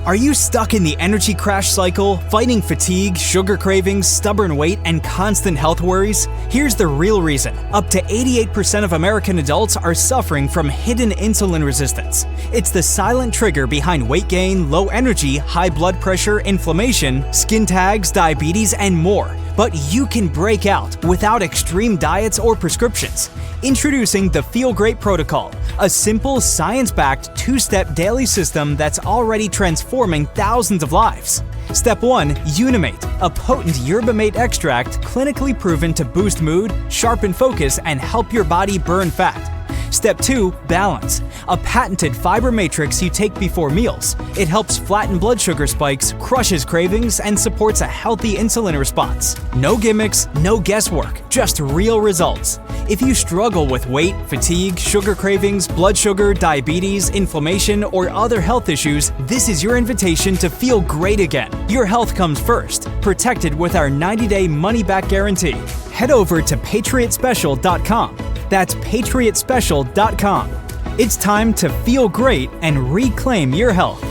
Are you stuck in the energy crash cycle, fighting fatigue, sugar cravings, stubborn weight, and constant health worries? Here's the real reason. Up to 88% of American adults are suffering from hidden insulin resistance. It's the silent trigger behind weight gain, low energy, high blood pressure, inflammation, skin tags, diabetes, and more. But you can break out without extreme diets or prescriptions. Introducing the Feel Great Protocol, a simple, science-backed, two-step daily system that's already transforming thousands of lives. Step 1. Unimate, a potent yerba mate extract clinically proven to boost mood, sharpen focus, and help your body burn fat. Step 2. Balance, a patented fiber matrix you take before meals. It helps flatten blood sugar spikes, crushes cravings, and supports a healthy insulin response. No gimmicks, no guesswork, just real results. If you struggle with weight, fatigue, sugar cravings, blood sugar, diabetes, inflammation, or other health issues, this is your invitation to feel great again. Your health comes first, protected with our 90-day money-back guarantee. Head over to patriotspecial.com. That's patriotspecial.com. It's time to feel great and reclaim your health.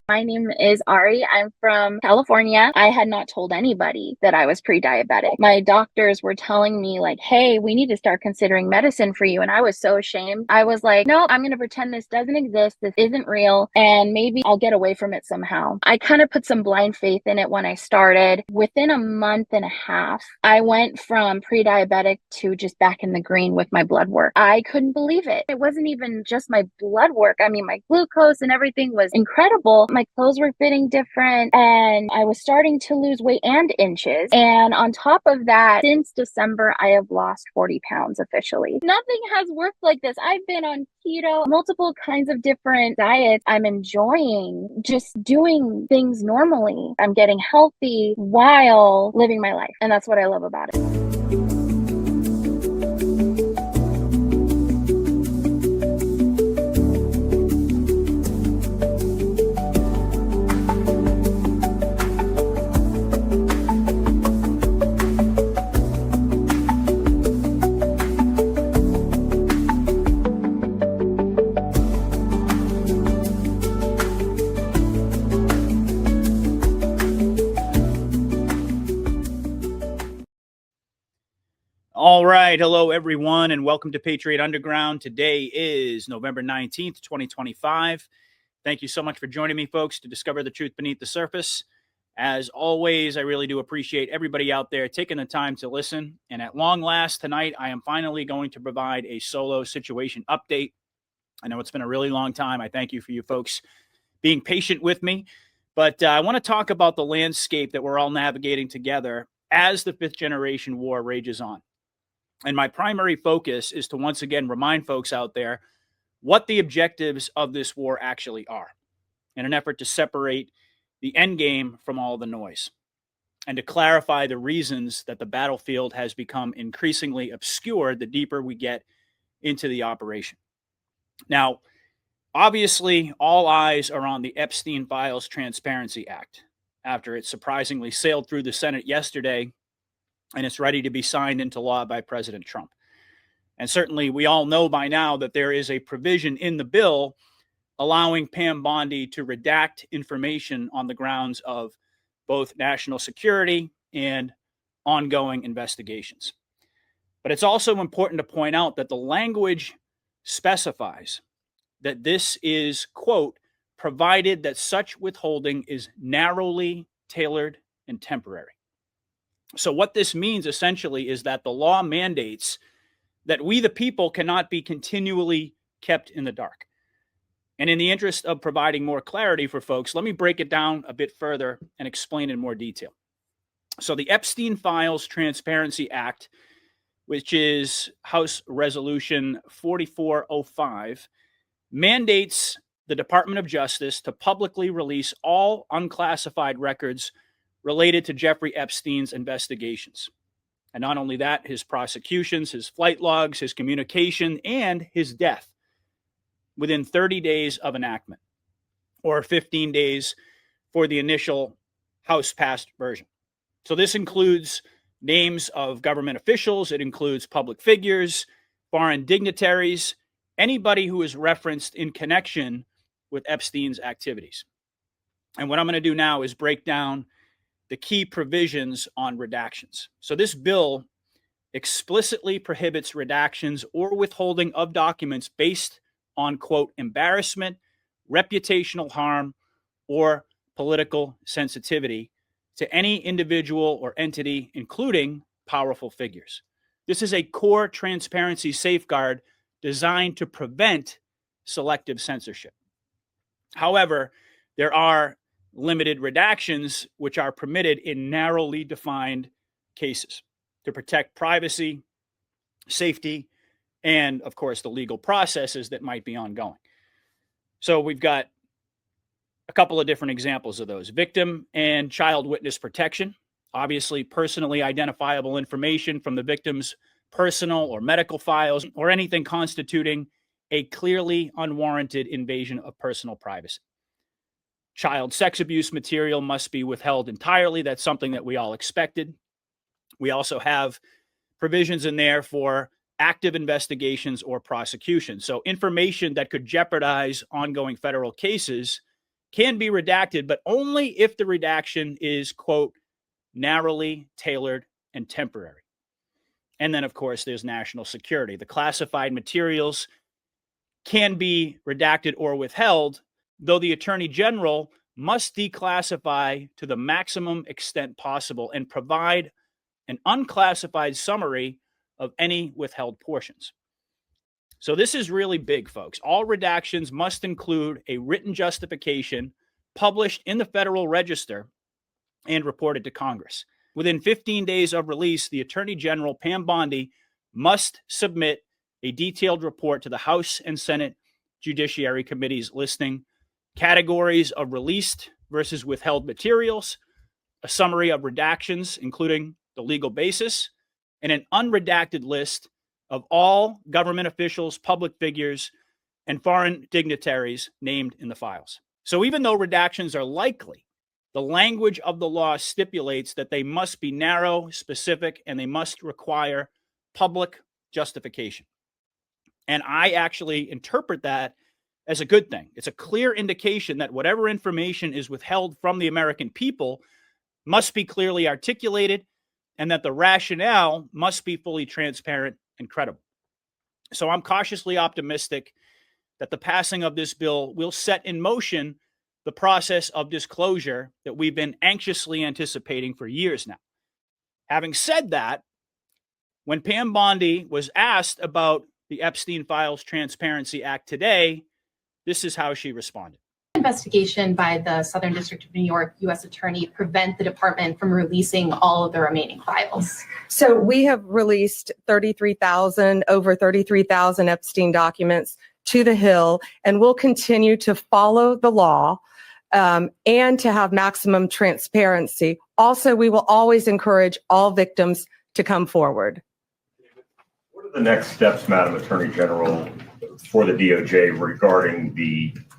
My name is Ari. I'm from California. I had not told anybody that I was pre-diabetic. My doctors were telling me like, hey, we need to start considering medicine for you. And I was so ashamed. I was like, no, I'm going to pretend this doesn't exist. This isn't real. And maybe I'll get away from it somehow. I kind of put some blind faith in it when I started. Within a month and a half, I went from pre-diabetic to just back in the green with my blood work. I couldn't believe it. It wasn't even just my blood work. I mean, my glucose and everything was incredible. My clothes were fitting different and I was starting to lose weight and inches. And on top of that, since December, I have lost 40 pounds officially. Nothing has worked like this. I've been on keto, multiple kinds of different diets. I'm enjoying just doing things normally. I'm getting healthy while living my life. And that's what I love about it. All right. Hello, everyone, and welcome to Patriot Underground. Today is November 19th, 2025. Thank you so much for joining me, folks, to discover the truth beneath the surface. As always, I really do appreciate everybody out there taking the time to listen. And at long last, tonight, I am finally going to provide a solo situation update. I know it's been a really long time. I thank you for you folks being patient with me. But I want to talk about the landscape that we're all navigating together as the fifth generation war rages on. And my primary focus is to once again remind folks out there what the objectives of this war actually are in an effort to separate the end game from all the noise and to clarify the reasons that the battlefield has become increasingly obscured the deeper we get into the operation. Now, obviously, all eyes are on the Epstein Files Transparency Act after it surprisingly sailed through the Senate yesterday and it's ready to be signed into law by President Trump. And certainly we all know by now that there is a provision in the bill allowing Pam Bondi to redact information on the grounds of both national security and ongoing investigations. But it's also important to point out that the language specifies that this is, quote, provided that such withholding is narrowly tailored and temporary. So what this means essentially is that the law mandates that we, the people, cannot be continually kept in the dark. And in the interest of providing more clarity for folks, let me break it down a bit further and explain in more detail. So the Epstein Files Transparency Act, which is House Resolution 4405, mandates the Department of Justice to publicly release all unclassified records related to Jeffrey Epstein's investigations. And not only that, his prosecutions, his flight logs, his communication, and his death within 30 days of enactment, or 15 days for the initial House-passed version. So this includes names of government officials, it includes public figures, foreign dignitaries, anybody who is referenced in connection with Epstein's activities. And what I'm going to do now is break down the key provisions on redactions. So this bill explicitly prohibits redactions or withholding of documents based on, quote, embarrassment, reputational harm, or political sensitivity to any individual or entity, including powerful figures. This is a core transparency safeguard designed to prevent selective censorship. However, there are limited redactions which are permitted in narrowly defined cases to protect privacy, safety, and of course the legal processes that might be ongoing. So we've got a couple of different examples of those. Victim and child witness protection. Obviously, personally identifiable information from the victim's personal or medical files or anything constituting a clearly unwarranted invasion of personal privacy. Child sex abuse material must be withheld entirely. That's something that we all expected. We also have provisions in there for active investigations or prosecution. So information that could jeopardize ongoing federal cases can be redacted, but only if the redaction is, quote, narrowly tailored and temporary. And then, of course, there's national security. The classified materials can be redacted or withheld, though the Attorney General must declassify to the maximum extent possible and provide an unclassified summary of any withheld portions. So this is really big, folks. All redactions must include a written justification published in the Federal Register and reported to Congress. Within 15 days of release, the Attorney General, Pam Bondi, must submit a detailed report to the House and Senate Judiciary Committees listing categories of released versus withheld materials, a summary of redactions, including the legal basis, and an unredacted list of all government officials, public figures, and foreign dignitaries named in the files. So even though redactions are likely, the language of the law stipulates that they must be narrow, specific, and they must require public justification. And I actually interpret that as a good thing. It's a clear indication that whatever information is withheld from the American people must be clearly articulated and that the rationale must be fully transparent and credible. So I'm cautiously optimistic that the passing of this bill will set in motion the process of disclosure that we've been anxiously anticipating for years now. Having said that, when Pam Bondi was asked about the Epstein Files Transparency Act today, this is how she responded. Investigation by the Southern District of New York U.S. Attorney prevent the department from releasing all of the remaining files? So we have released over 33,000 Epstein documents to the Hill, and we'll continue to follow the law and to have maximum transparency. Also, we will always encourage all victims to come forward. What are the next steps, Madam Attorney General, for the DOJ regarding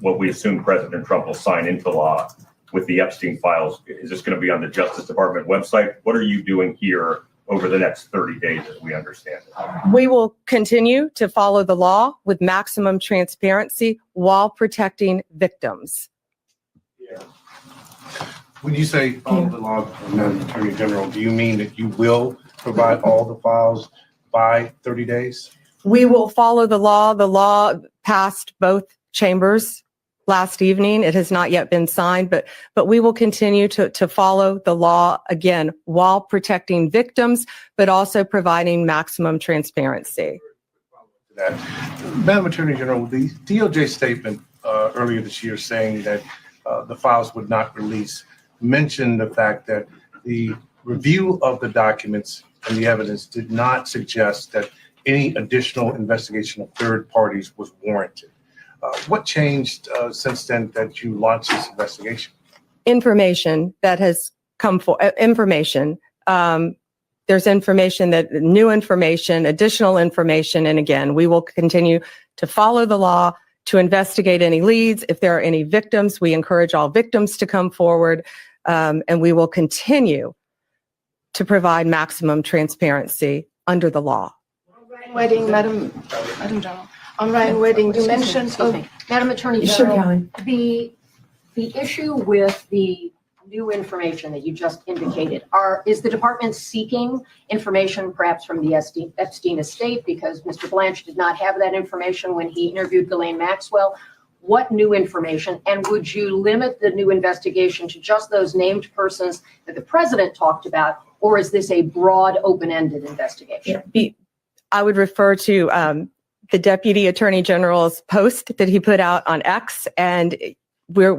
what we assume President Trump will sign into law with the Epstein files? Is this going to be on the Justice Department website? What are you doing here over the next 30 days, as we understand it? We will continue to follow the law with maximum transparency while protecting victims. When you say follow the law, Madam Attorney General, do you mean that you will provide all the files by 30 days? We will follow the law. The law passed both chambers last evening. It has not yet been signed, but we will continue to follow the law, again, while protecting victims, but also providing maximum transparency. Madam Attorney General, the DOJ statement earlier this year saying that the files would not release mentioned the fact that the review of the documents and the evidence did not suggest that any additional investigation of third parties was warranted. What changed since then that you launched this investigation? Information that has come for information. There's information new information, additional information. And again, we will continue to follow the law, to investigate any leads. If there are any victims, we encourage all victims to come forward. And we will continue to provide maximum transparency under the law. Wedding, Madam General. On Ryan Wedding, you mentioned, Madam Attorney General, the The issue with the new information that you just indicated is the department seeking information perhaps from the Epstein estate, because Mr. Blanche did not have that information when he interviewed Ghislaine Maxwell? What new information? And would you limit the new investigation to just those named persons that the president talked about, or is this a broad, open-ended investigation? I would refer to the Deputy Attorney General's post that he put out on X, and we're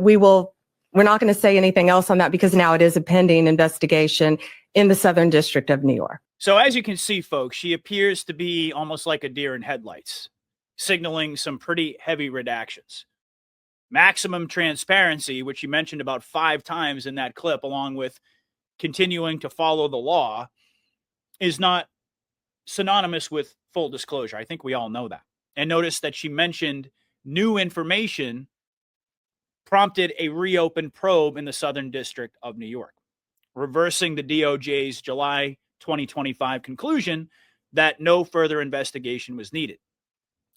not going to say anything else on that because now it is a pending investigation in the Southern District of New York. So as you can see, folks, she appears to be almost like a deer in headlights, signaling some pretty heavy redactions. Maximum transparency, which you mentioned about 5 times in that clip, along with continuing to follow the law, is not synonymous with full disclosure. I think we all know that. And notice that she mentioned new information prompted a reopened probe in the Southern District of New York, reversing the DOJ's July 2025 conclusion that no further investigation was needed.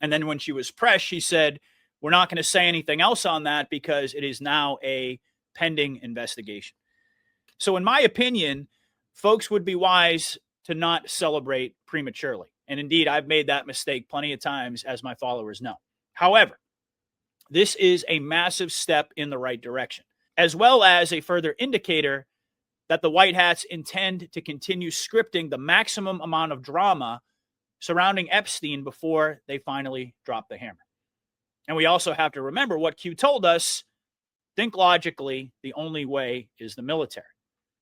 And then when she was pressed, she said, we're not going to say anything else on that because it is now a pending investigation. So in my opinion, folks would be wise to not celebrate prematurely. And indeed, I've made that mistake plenty of times, as my followers know. However, this is a massive step in the right direction, as well as a further indicator that the White Hats intend to continue scripting the maximum amount of drama surrounding Epstein before they finally drop the hammer. And we also have to remember what Q told us: think logically, the only way is the military.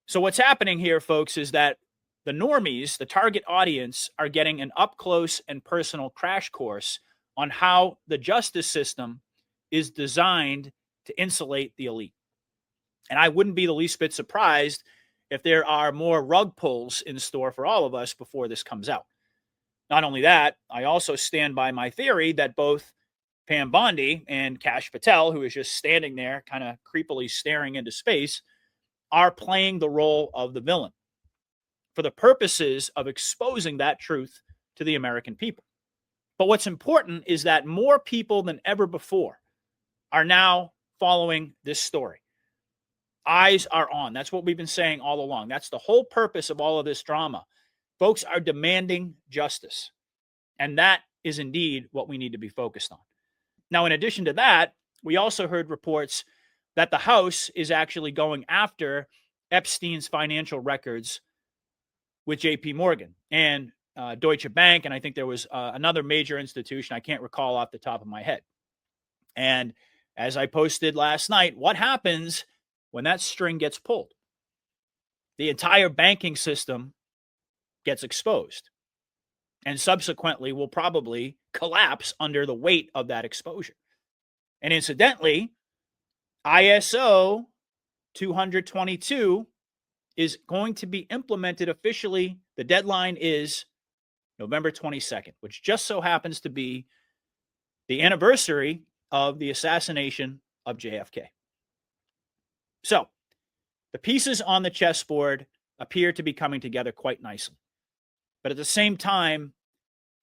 So what's happening here, folks, is that the normies, the target audience, are getting an up-close and personal crash course on how the justice system is designed to insulate the elite. And I wouldn't be the least bit surprised if there are more rug pulls in store for all of us before this comes out. Not only that, I also stand by my theory that both Pam Bondi and Kash Patel, who is just standing there kind of creepily staring into space, are playing the role of the villain for the purposes of exposing that truth to the American people. But what's important is that more people than ever before are now following this story. Eyes are on. That's what we've been saying all along. That's the whole purpose of all of this drama. Folks are demanding justice. And that is indeed what we need to be focused on. Now, in addition to that, we also heard reports that the House is actually going after Epstein's financial records with JP Morgan and Deutsche Bank. And I think there was another major institution I can't recall off the top of my head. And as I posted last night, what happens when that string gets pulled? The entire banking system gets exposed and subsequently will probably collapse under the weight of that exposure. And incidentally, ISO 222 is going to be implemented officially. The deadline is November 22nd, which just so happens to be the anniversary of the assassination of JFK. So the pieces on the chessboard appear to be coming together quite nicely. But at the same time,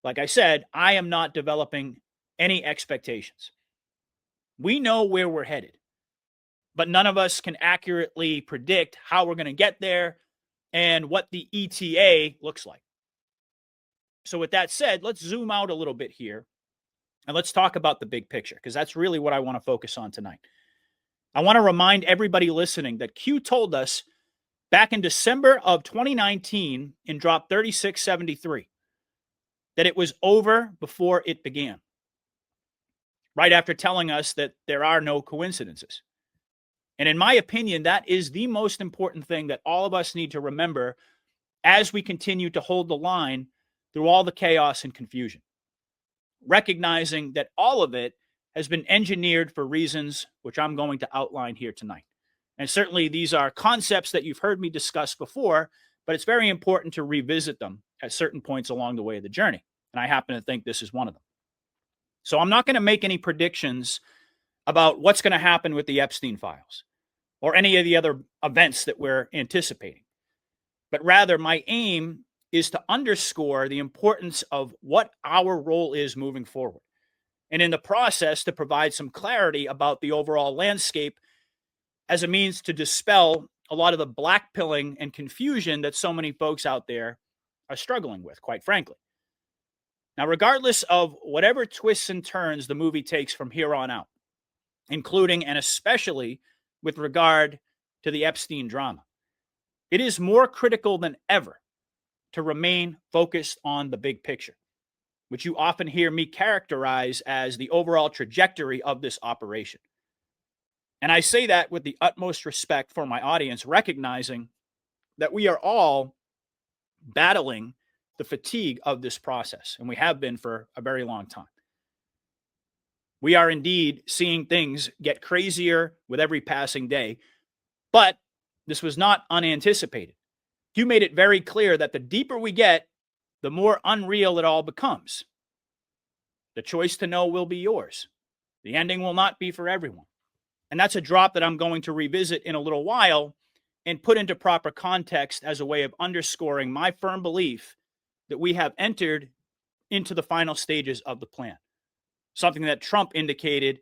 like I said, I am not developing any expectations. We know where we're headed, but none of us can accurately predict how we're going to get there and what the ETA looks like. So with that said, let's zoom out a little bit here and let's talk about the big picture, because that's really what I want to focus on tonight. I want to remind everybody listening that Q told us back in December of 2019 in Drop 3673 that it was over before it began, right after telling us that there are no coincidences. And in my opinion, that is the most important thing that all of us need to remember as we continue to hold the line through all the chaos and confusion, recognizing that all of it has been engineered for reasons which I'm going to outline here tonight. And certainly these are concepts that you've heard me discuss before, but it's very important to revisit them at certain points along the way of the journey. And I happen to think this is one of them. So I'm not going to make any predictions about what's going to happen with the Epstein files or any of the other events that we're anticipating. But rather, my aim is to underscore the importance of what our role is moving forward. And in the process, to provide some clarity about the overall landscape as a means to dispel a lot of the blackpilling and confusion that so many folks out there are struggling with, quite frankly. Now, regardless of whatever twists and turns the movie takes from here on out, including and especially with regard to the Epstein drama, it is more critical than ever to remain focused on the big picture, which you often hear me characterize as the overall trajectory of this operation. And I say that with the utmost respect for my audience, recognizing that we are all battling the fatigue of this process, and we have been for a very long time. We are indeed seeing things get crazier with every passing day, but this was not unanticipated. You made it very clear that the deeper we get, the more unreal it all becomes. The choice to know will be yours. The ending will not be for everyone. And that's a drop that I'm going to revisit in a little while and put into proper context as a way of underscoring my firm belief that we have entered into the final stages of the plan, something that Trump indicated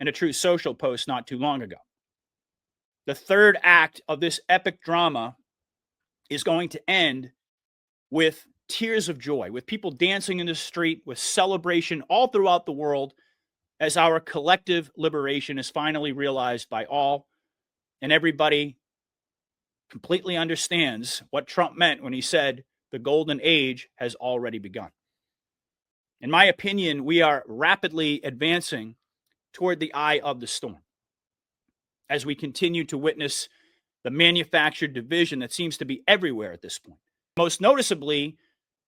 in a Truth Social post not too long ago. The third act of this epic drama is going to end with tears of joy, with people dancing in the street, with celebration all throughout the world as our collective liberation is finally realized by all, and everybody completely understands what Trump meant when he said the golden age has already begun. In my opinion, we are rapidly advancing toward the eye of the storm as we continue to witness the manufactured division that seems to be everywhere at this point. Most noticeably,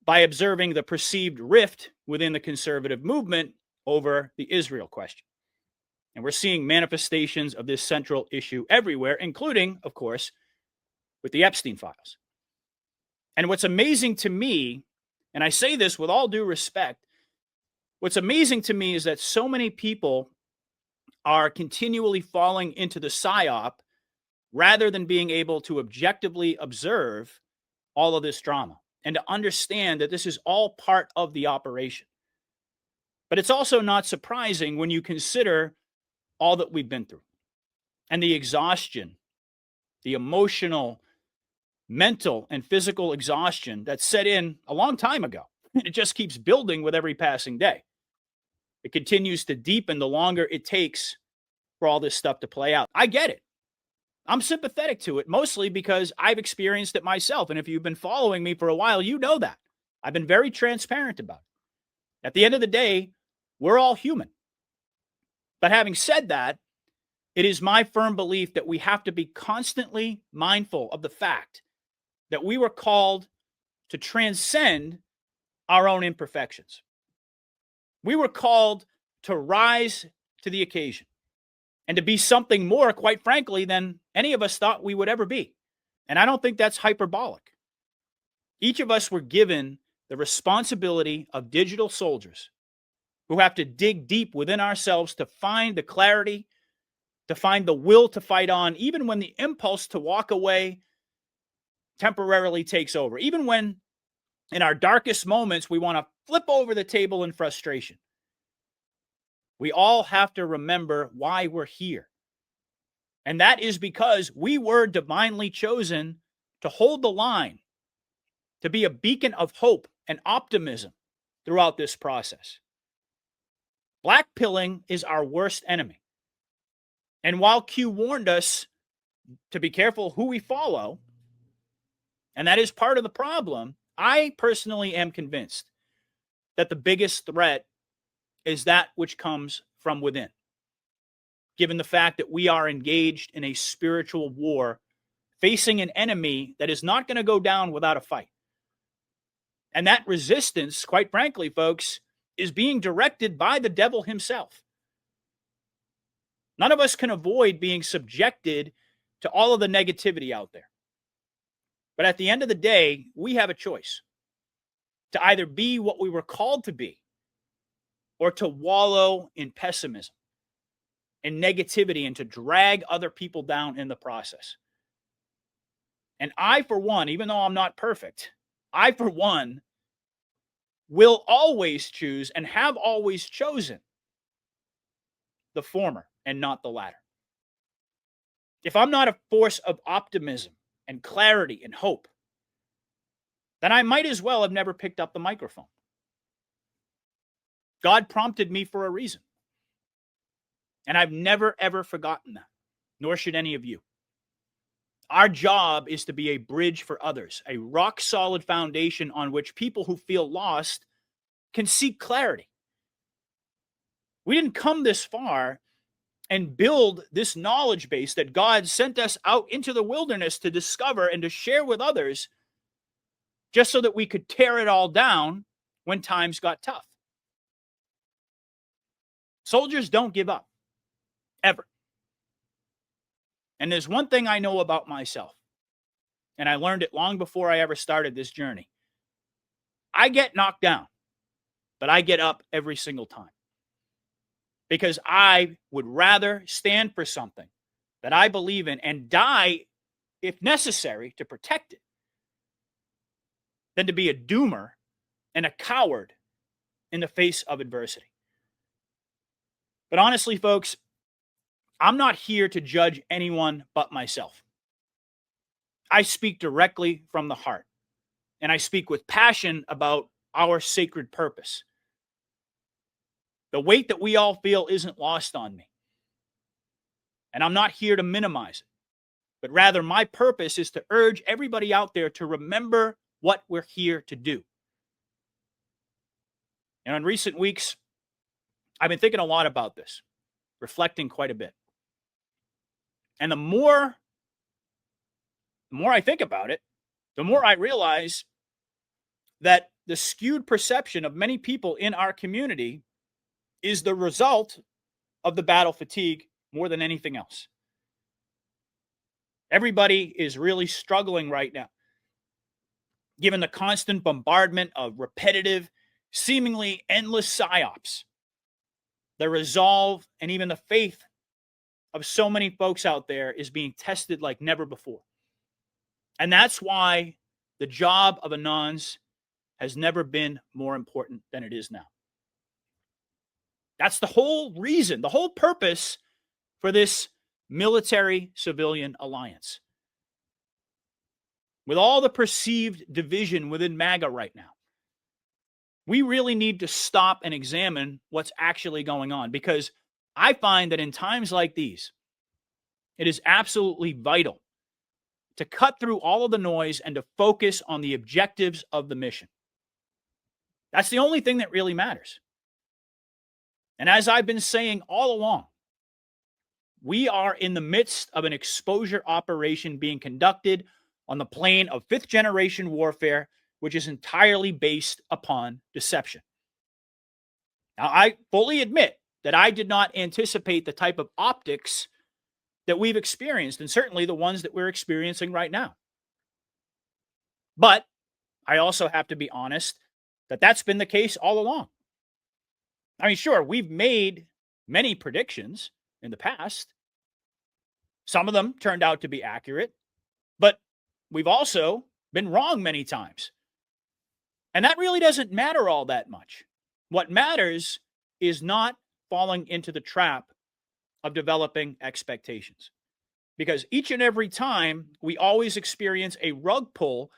by observing the perceived rift within the conservative movement over the Israel question. And we're seeing manifestations of this central issue everywhere, including, of course, with the Epstein files. And what's amazing to me, and I say this with all due respect, what's amazing to me is that so many people are continually falling into the psyop rather than being able to objectively observe all of this drama and to understand that this is all part of the operation. But it's also not surprising when you consider all that we've been through and the exhaustion, the emotional, mental, and physical exhaustion that set in a long time ago. And it just keeps building with every passing day. It continues to deepen the longer it takes for all this stuff to play out. I get it. I'm sympathetic to it, mostly because I've experienced it myself. And if you've been following me for a while, you know that. I've been very transparent about it. At the end of the day, we're all human. But having said that, it is my firm belief that we have to be constantly mindful of the fact that we were called to transcend our own imperfections. We were called to rise to the occasion and to be something more, quite frankly, than any of us thought we would ever be. And I don't think that's hyperbolic. Each of us were given the responsibility of digital soldiers who have to dig deep within ourselves to find the clarity, to find the will to fight on, even when the impulse to walk away temporarily takes over, even when in our darkest moments we want to flip over the table in frustration. We all have to remember why we're here. And that is because we were divinely chosen to hold the line, to be a beacon of hope and optimism throughout this process. Blackpilling is our worst enemy. And while Q warned us to be careful who we follow, and that is part of the problem, I personally am convinced that the biggest threat is that which comes from within, given the fact that we are engaged in a spiritual war, facing an enemy that is not going to go down without a fight. And that resistance, quite frankly, folks, is being directed by the devil himself. None of us can avoid being subjected to all of the negativity out there. But at the end of the day, we have a choice to either be what we were called to be or to wallow in pessimism and negativity and to drag other people down in the process. And I, for one, even though I'm not perfect, I, for one, will always choose and have always chosen the former and not the latter. if I'm not a force of optimism and clarity and hope, then I might as well have never picked up the microphone. God prompted me for a reason. And I've never, ever forgotten that, nor should any of you. Our job is to be a bridge for others, a rock-solid foundation on which people who feel lost can seek clarity. We didn't come this far and build this knowledge base that God sent us out into the wilderness to discover and to share with others just so that we could tear it all down when times got tough. Soldiers don't give up, ever. And there's one thing I know about myself, and I learned it long before I ever started this journey. I get knocked down, but I get up every single time. Because I would rather stand for something that I believe in and die, if necessary, to protect it, than to be a doomer and a coward in the face of adversity. But honestly, folks, I'm not here to judge anyone but myself. I speak directly from the heart, and I speak with passion about our sacred purpose. The weight that we all feel isn't lost on me. And I'm not here to minimize it, but rather my purpose is to urge everybody out there to remember what we're here to do. And in recent weeks, I've been thinking a lot about this, reflecting quite a bit. And the more I think about it, the more I realize that the skewed perception of many people in our community is the result of the battle fatigue more than anything else. Everybody is really struggling right now, given the constant bombardment of repetitive, seemingly endless psyops. The resolve and even the faith of so many folks out there is being tested like never before. And that's why the job of Anons has never been more important than it is now. That's the whole reason, the whole purpose for this military-civilian alliance. With all the perceived division within MAGA right now, we really need to stop and examine what's actually going on, because I find that in times like these, it is absolutely vital to cut through all of the noise and to focus on the objectives of the mission. That's the only thing that really matters. And as I've been saying all along, we are in the midst of an exposure operation being conducted on the plane of fifth-generation warfare, which is entirely based upon deception. Now, I fully admit that I did not anticipate the type of optics that we've experienced, and certainly the ones that we're experiencing right now. But I also have to be honest that that's been the case all along. I mean, sure, we've made many predictions in the past. Some of them turned out to be accurate, but we've also been wrong many times. And that really doesn't matter all that much. What matters is not falling into the trap of developing expectations. Because each and every time, we always experience a rug pull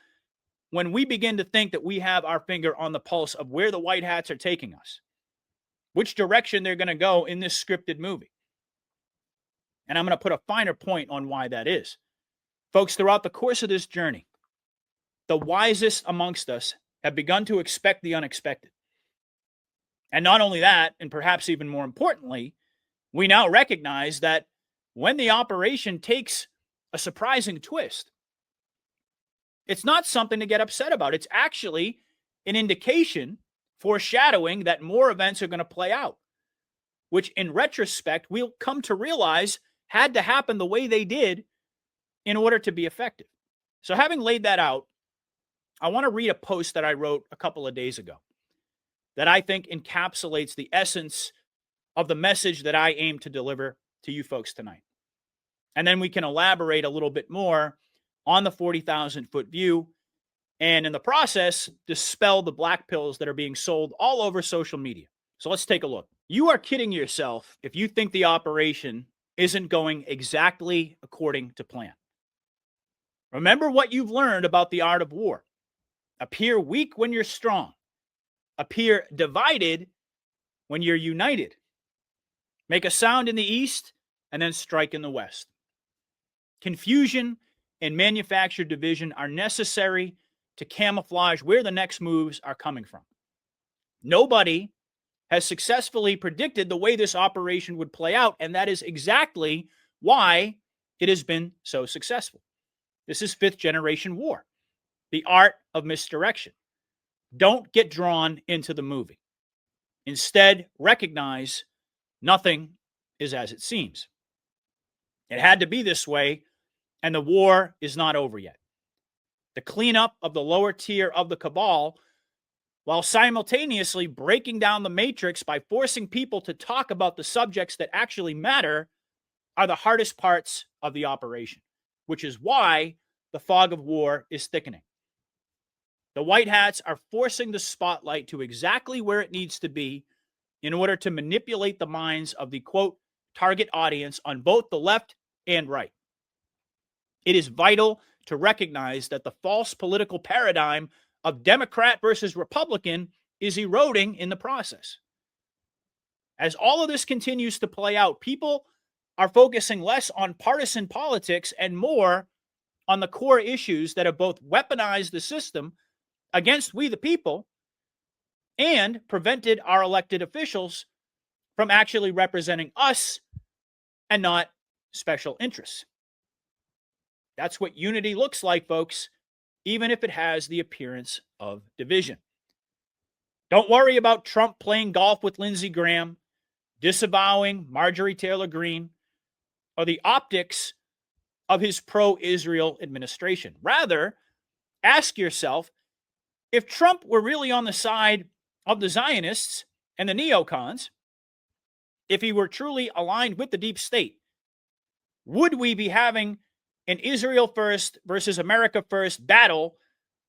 when we begin to think that we have our finger on the pulse of where the white hats are taking us, which direction they're going to go in this scripted movie. And I'm going to put a finer point on why that is. Folks, throughout the course of this journey, the wisest amongst us have begun to expect the unexpected. And not only that, and perhaps even more importantly, we now recognize that when the operation takes a surprising twist, it's not something to get upset about. It's actually an indication, foreshadowing that more events are going to play out, which in retrospect, we'll come to realize had to happen the way they did in order to be effective. So having laid that out, I want to read a post that I wrote a couple of days ago that I think encapsulates the essence of the message that I aim to deliver to you folks tonight. And then we can elaborate a little bit more on the 40,000-foot view, and in the process, dispel the black pills that are being sold all over social media. So let's take a look. You are kidding yourself if you think the operation isn't going exactly according to plan. Remember what you've learned about the art of war. Appear weak when you're strong. Appear divided when you're united. Make a sound in the east and then strike in the west. Confusion and manufactured division are necessary to camouflage where the next moves are coming from. Nobody has successfully predicted the way this operation would play out, and that is exactly why it has been so successful. This is fifth generation war, the art of misdirection. Don't get drawn into the movie. Instead, recognize nothing is as it seems. It had to be this way, and the war is not over yet. The cleanup of the lower tier of the cabal, while simultaneously breaking down the matrix by forcing people to talk about the subjects that actually matter, are the hardest parts of the operation, which is why the fog of war is thickening. The White Hats are forcing the spotlight to exactly where it needs to be in order to manipulate the minds of the, quote, target audience on both the left and right. It is vital to recognize that the false political paradigm of Democrat versus Republican is eroding in the process. As all of this continues to play out, people are focusing less on partisan politics and more on the core issues that have both weaponized the system against we the people and prevented our elected officials from actually representing us and not special interests. That's what unity looks like, folks, even if it has the appearance of division. Don't worry about Trump playing golf with Lindsey Graham, disavowing Marjorie Taylor Greene, or the optics of his pro-Israel administration. Rather, ask yourself, if Trump were really on the side of the Zionists and the neocons, if he were truly aligned with the deep state, would we be having an Israel first versus America first battle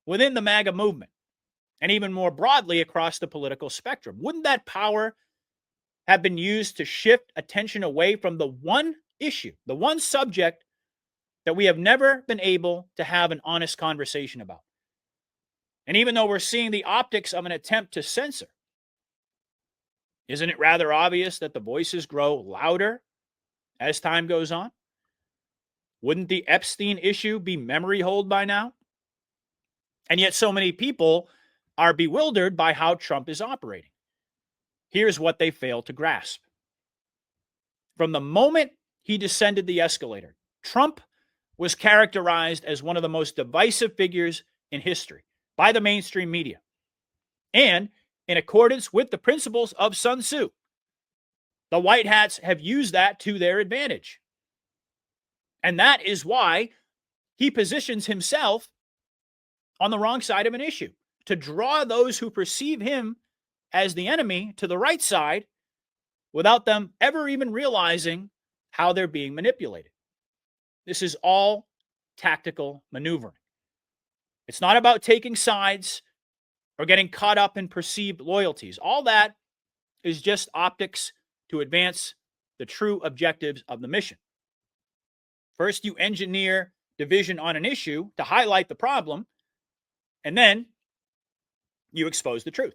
within the MAGA movement and even more broadly across the political spectrum? Wouldn't that power have been used to shift attention away from the one issue, the one subject that we have never been able to have an honest conversation about? And even though we're seeing the optics of an attempt to censor, isn't it rather obvious that the voices grow louder as time goes on? Wouldn't the Epstein issue be memory hold by now? And yet so many people are bewildered by how Trump is operating. Here's what they fail to grasp. From the moment he descended the escalator, Trump was characterized as one of the most divisive figures in history by the mainstream media, and in accordance with the principles of Sun Tzu. The White Hats have used that to their advantage. And that is why he positions himself on the wrong side of an issue, to draw those who perceive him as the enemy to the right side without them ever even realizing how they're being manipulated. This is all tactical maneuvering. It's not about taking sides or getting caught up in perceived loyalties. All that is just optics to advance the true objectives of the mission. First, you engineer division on an issue to highlight the problem, and then you expose the truth.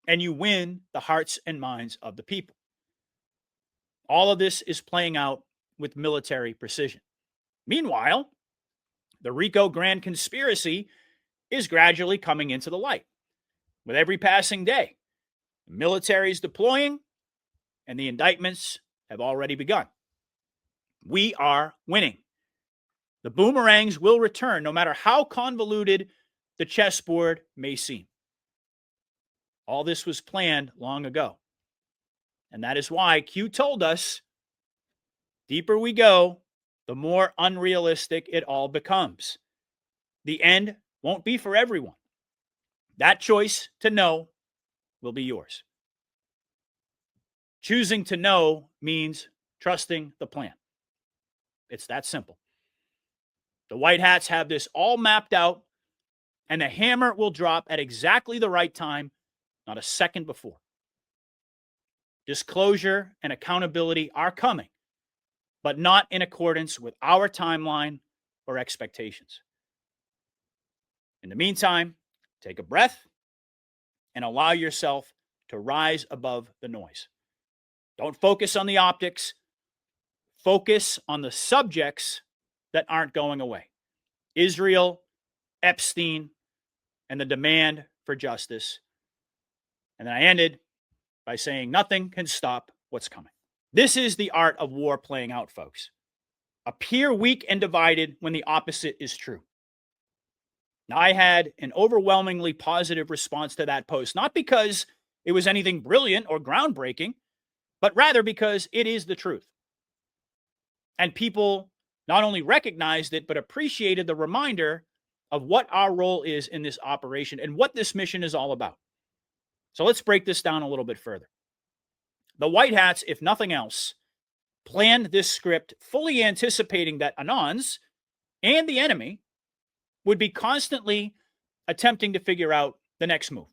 And you win the hearts and minds of the people. All of this is playing out with military precision. Meanwhile, the RICO Grand Conspiracy is gradually coming into the light. With every passing day, the military is deploying, and the indictments have already begun. We are winning. The boomerangs will return, no matter how convoluted the chessboard may seem. All this was planned long ago. And that is why Q told us, deeper we go, the more unrealistic it all becomes. The end won't be for everyone. That choice to know will be yours. Choosing to know means trusting the plan. It's that simple. The White Hats have this all mapped out, and the hammer will drop at exactly the right time, not a second before. Disclosure and accountability are coming, but not in accordance with our timeline or expectations. In the meantime, take a breath and allow yourself to rise above the noise. Don't focus on the optics. Focus on the subjects that aren't going away. Israel, Epstein, and the demand for justice. And then I ended by saying nothing can stop what's coming. This is the art of war playing out, folks. Appear weak and divided when the opposite is true. Now, I had an overwhelmingly positive response to that post, not because it was anything brilliant or groundbreaking, but rather because it is the truth. And people not only recognized it, but appreciated the reminder of what our role is in this operation and what this mission is all about. So let's break this down a little bit further. The White Hats, if nothing else, planned this script fully anticipating that Anons and the enemy would be constantly attempting to figure out the next move.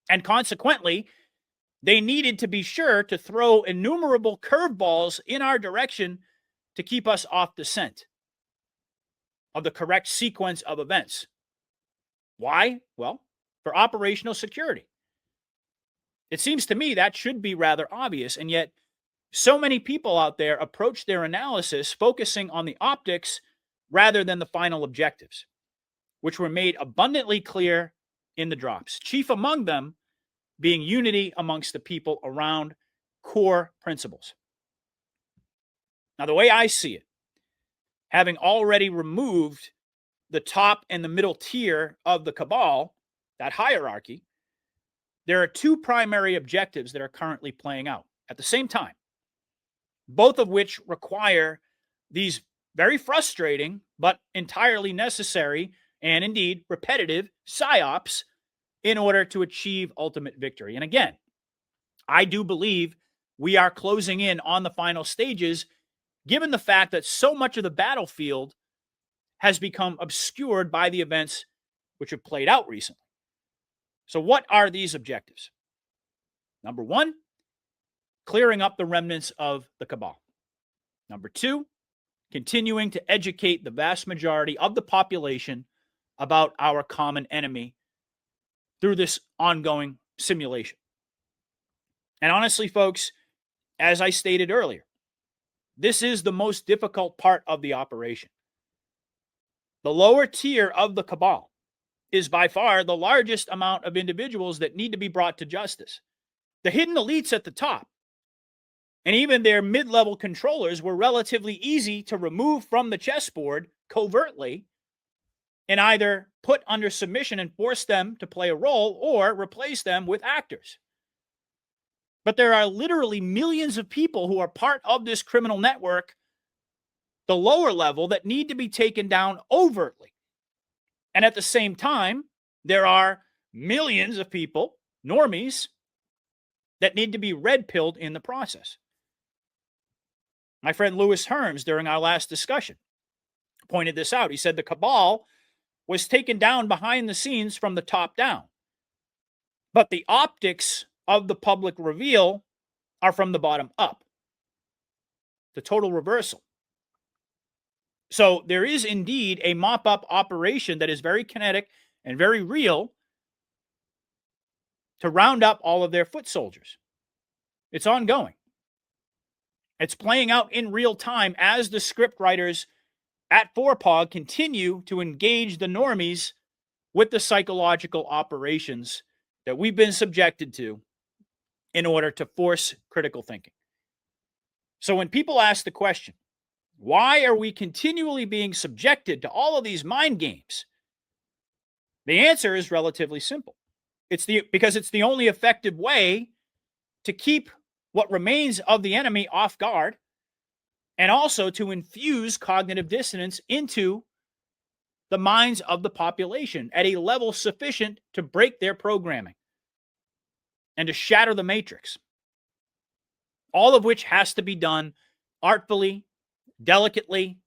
And consequently, they needed to be sure to throw innumerable curveballs in our direction to keep us off the scent of the correct sequence of events. Why? Well, for operational security. It seems to me that should be rather obvious, and yet so many people out there approach their analysis focusing on the optics rather than the final objectives, which were made abundantly clear in the drops, chief among them being unity amongst the people around core principles. Now, the way I see it, having already removed the top and the middle tier of the cabal, that hierarchy, there are two primary objectives that are currently playing out at the same time, both of which require these very frustrating but entirely necessary and indeed repetitive psyops in order to achieve ultimate victory. And again, I do believe we are closing in on the final stages, given the fact that so much of the battlefield has become obscured by the events which have played out recently. So what are these objectives? Number one, clearing up the remnants of the cabal. Number two, continuing to educate the vast majority of the population about our common enemy through this ongoing simulation. And honestly, folks, as I stated earlier, this is the most difficult part of the operation. The lower tier of the cabal is by far the largest amount of individuals that need to be brought to justice. The hidden elites at the top, and even their mid-level controllers, were relatively easy to remove from the chessboard covertly and either put under submission and force them to play a role or replace them with actors. But there are literally millions of people who are part of this criminal network, the lower level, that need to be taken down overtly. And at the same time, there are millions of people, normies, that need to be red-pilled in the process. My friend Louis Herms, during our last discussion, pointed this out. He said the cabal was taken down behind the scenes from the top down, but the optics of the public reveal are from the bottom up. The total reversal. So there is indeed a mop-up operation that is very kinetic and very real to round up all of their foot soldiers. It's ongoing. It's playing out in real time as the script writers at Forepog continue to engage the normies with the psychological operations that we've been subjected to in order to force critical thinking. So when people ask the question, why are we continually being subjected to all of these mind games? The answer is relatively simple. Because it's the only effective way to keep what remains of the enemy off guard, and also to infuse cognitive dissonance into the minds of the population at a level sufficient to break their programming and to shatter the matrix. All of which has to be done artfully, delicately,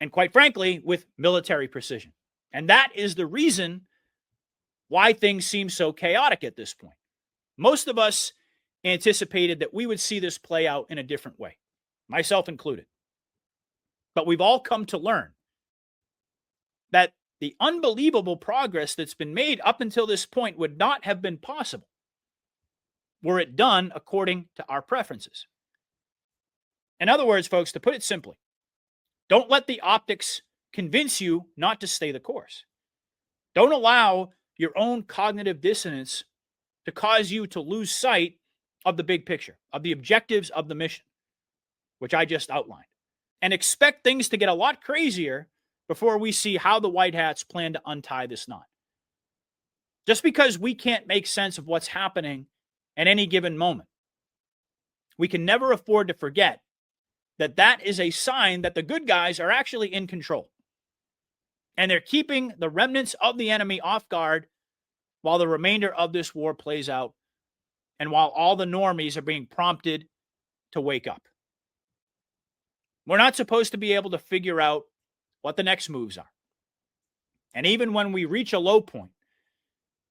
and quite frankly, with military precision. And that is the reason why things seem so chaotic at this point. Most of us anticipated that we would see this play out in a different way. myself included. But we've all come to learn that the unbelievable progress that's been made up until this point would not have been possible were it done according to our preferences. In other words, folks, to put it simply, don't let the optics convince you not to stay the course. Don't allow your own cognitive dissonance to cause you to lose sight of the big picture, of the objectives of the mission, which I just outlined. And expect things to get a lot crazier before we see how the White Hats plan to untie this knot. Just because we can't make sense of what's happening at any given moment, we can never afford to forget that that is a sign that the good guys are actually in control. And they're keeping the remnants of the enemy off guard while the remainder of this war plays out and while all the normies are being prompted to wake up. We're not supposed to be able to figure out what the next moves are. And even when we reach a low point,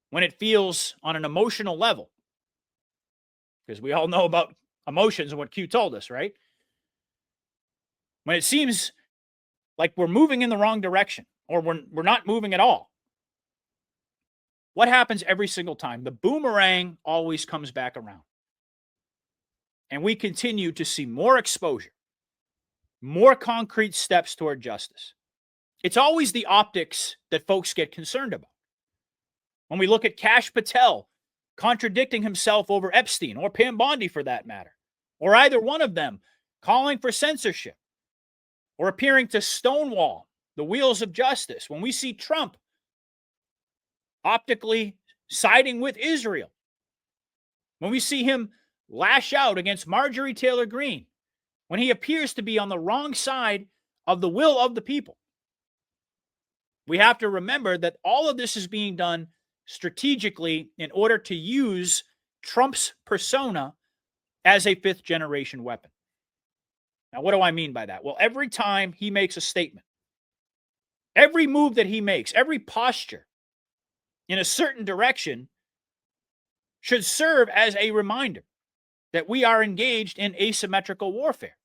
when it feels on an emotional level, because we all know about emotions and what Q told us, right? When it seems like we're moving in the wrong direction or we're not moving at all, what happens every single time? The boomerang always comes back around. And we continue to see more exposure, more concrete steps toward justice. It's always the optics that folks get concerned about. When we look at Kash Patel contradicting himself over Epstein, or Pam Bondi for that matter, or either one of them calling for censorship, or appearing to stonewall the wheels of justice, when we see Trump optically siding with Israel, when we see him lash out against Marjorie Taylor Greene, when he appears to be on the wrong side of the will of the people, we have to remember that all of this is being done strategically in order to use Trump's persona as a fifth-generation weapon. Now, what do I mean by that? Well, every time he makes a statement, every move that he makes, every posture in a certain direction should serve as a reminder that we are engaged in asymmetrical warfare.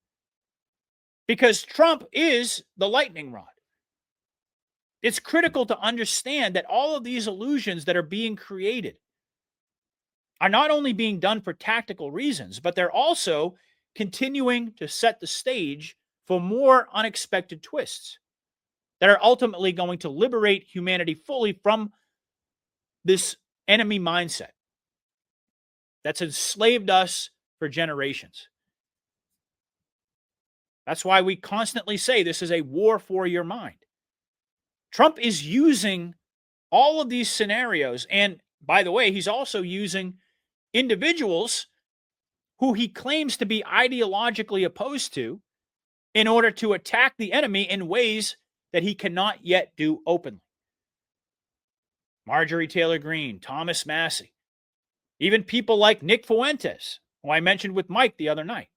Because Trump is the lightning rod. It's critical to understand that all of these illusions that are being created are not only being done for tactical reasons, but they're also continuing to set the stage for more unexpected twists that are ultimately going to liberate humanity fully from this enemy mindset that's enslaved us for generations. That's why we constantly say this is a war for your mind. Trump is using all of these scenarios, and by the way, he's also using individuals who he claims to be ideologically opposed to in order to attack the enemy in ways that he cannot yet do openly. Marjorie Taylor Greene, Thomas Massey, even people like Nick Fuentes, who I mentioned with Mike the other night.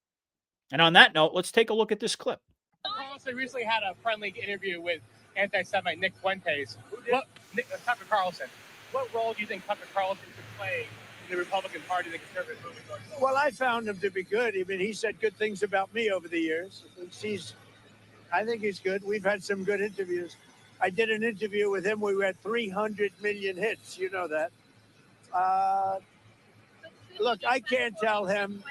And on that note, let's take a look at this clip. Carlson recently had a friendly interview with anti-Semite Nick Fuentes. Tucker Carlson. What role do you think Tucker Carlson could play in the Republican Party, the conservative movement going forward? Well, I found him to be good. I mean, he said good things about me over the years. I think he's good. We've had some good interviews. I did an interview with him. We had 300 million hits. You know that. Look, I can't tell him.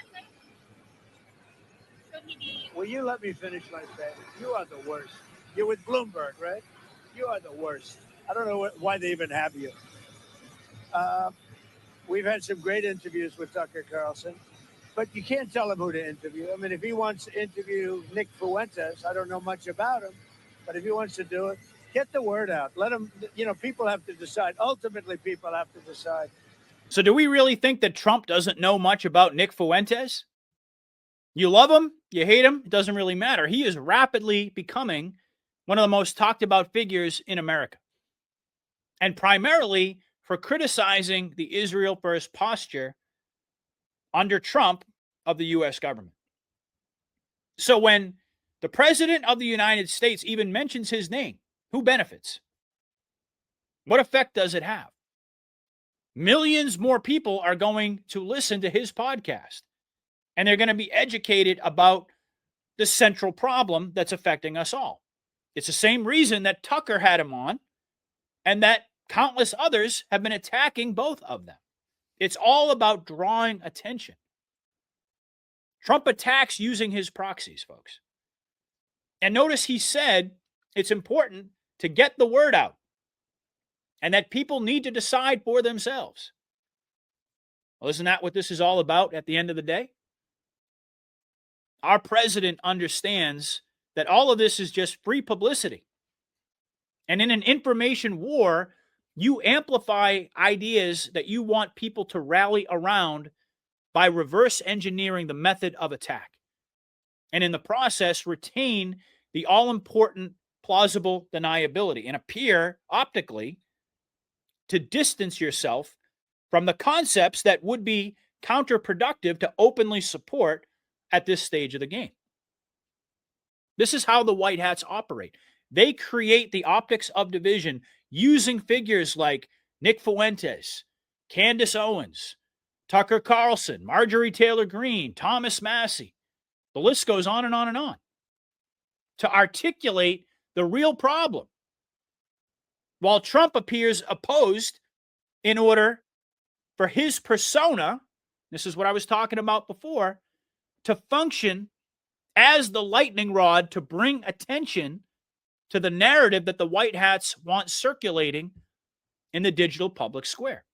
Will you let me finish my statement? You are the worst. You're with Bloomberg, right? You are the worst. I don't know why they even have you. We've had some great interviews with Tucker Carlson, but you can't tell him who to interview. I mean, if he wants to interview Nick Fuentes, I don't know much about him, but if he wants to do it, get the word out. Let him, people have to decide. Ultimately, people have to decide. So do we really think that Trump doesn't know much about Nick Fuentes? You love him, you hate him, it doesn't really matter. He is rapidly becoming one of the most talked about figures in America. And primarily for criticizing the Israel first posture under Trump of the U.S. government. So when the President of the United States even mentions his name, who benefits? What effect does it have? Millions more people are going to listen to his podcast, and they're going to be educated about the central problem that's affecting us all. It's the same reason that Tucker had him on and that countless others have been attacking both of them. It's all about drawing attention. Trump attacks using his proxies, folks. And notice he said it's important to get the word out and that people need to decide for themselves. Well, isn't that what this is all about at the end of the day? Our president understands that all of this is just free publicity. And in an information war, you amplify ideas that you want people to rally around by reverse engineering the method of attack. And in the process, retain the all-important plausible deniability and appear optically to distance yourself from the concepts that would be counterproductive to openly support at this stage of the game. This is how the White Hats operate. They create the optics of division using figures like Nick Fuentes, Candace Owens, Tucker Carlson, Marjorie Taylor Greene, Thomas Massey. The list goes on and on and on to articulate the real problem, while Trump appears opposed in order for his persona, this is what I was talking about before, to function as the lightning rod to bring attention to the narrative that the White Hats want circulating in the digital public square.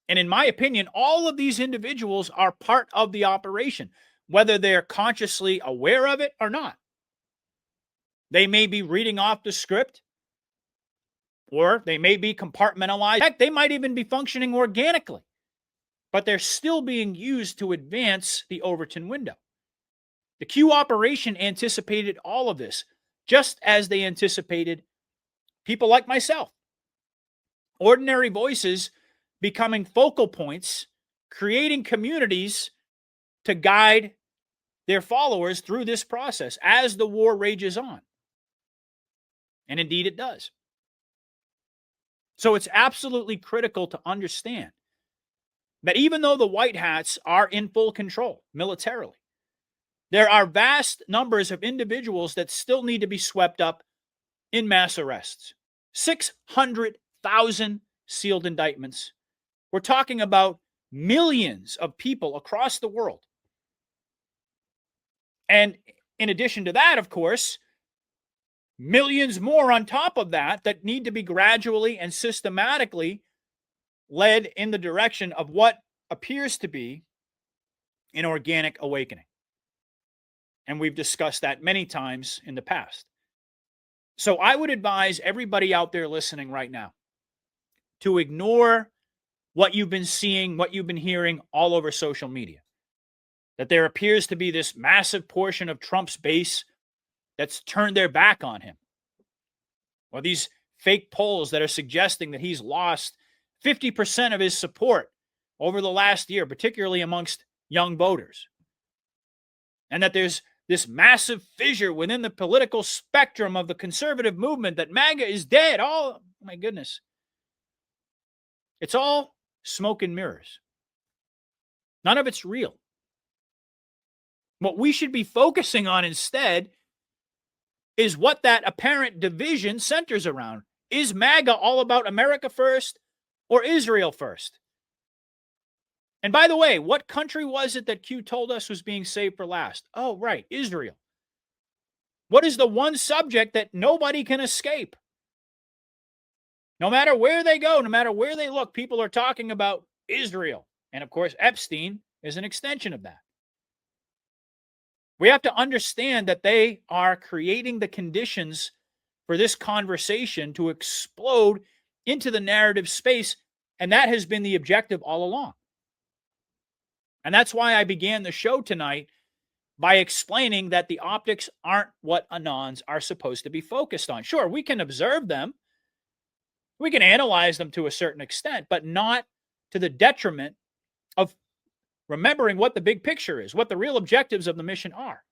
And in my opinion, all of these individuals are part of the operation, whether they're consciously aware of it or not. They may be reading off the script, or they may be compartmentalized. Heck, they might even be functioning organically, but they're still being used to advance the Overton window. The Q operation anticipated all of this, just as they anticipated people like myself. Ordinary voices becoming focal points, creating communities to guide their followers through this process as the war rages on. And indeed it does. So it's absolutely critical to understand that even though the White Hats are in full control militarily, there are vast numbers of individuals that still need to be swept up in mass arrests. 600,000 sealed indictments. We're talking about millions of people across the world. And in addition to that, of course, millions more on top of that that need to be gradually and systematically led in the direction of what appears to be an organic awakening. And we've discussed that many times in the past. So I would advise everybody out there listening right now to ignore what you've been seeing, what you've been hearing all over social media. That there appears to be this massive portion of Trump's base that's turned their back on him. Or these fake polls that are suggesting that he's lost 50% of his support over the last year, particularly amongst young voters. And that there's this massive fissure within the political spectrum of the conservative movement, that MAGA is dead. Oh, my goodness. It's all smoke and mirrors. None of it's real. What we should be focusing on instead is what that apparent division centers around. Is MAGA all about America first or Israel first? And by the way, what country was it that Q told us was being saved for last? Oh, right, Israel. What is the one subject that nobody can escape? No matter where they go, no matter where they look, people are talking about Israel. And of course, Epstein is an extension of that. We have to understand that they are creating the conditions for this conversation to explode into the narrative space, and that has been the objective all along. And that's why I began the show tonight by explaining that the optics aren't what Anons are supposed to be focused on. Sure, we can observe them, we can analyze them to a certain extent, but not to the detriment of remembering what the big picture is, what the real objectives of the mission are.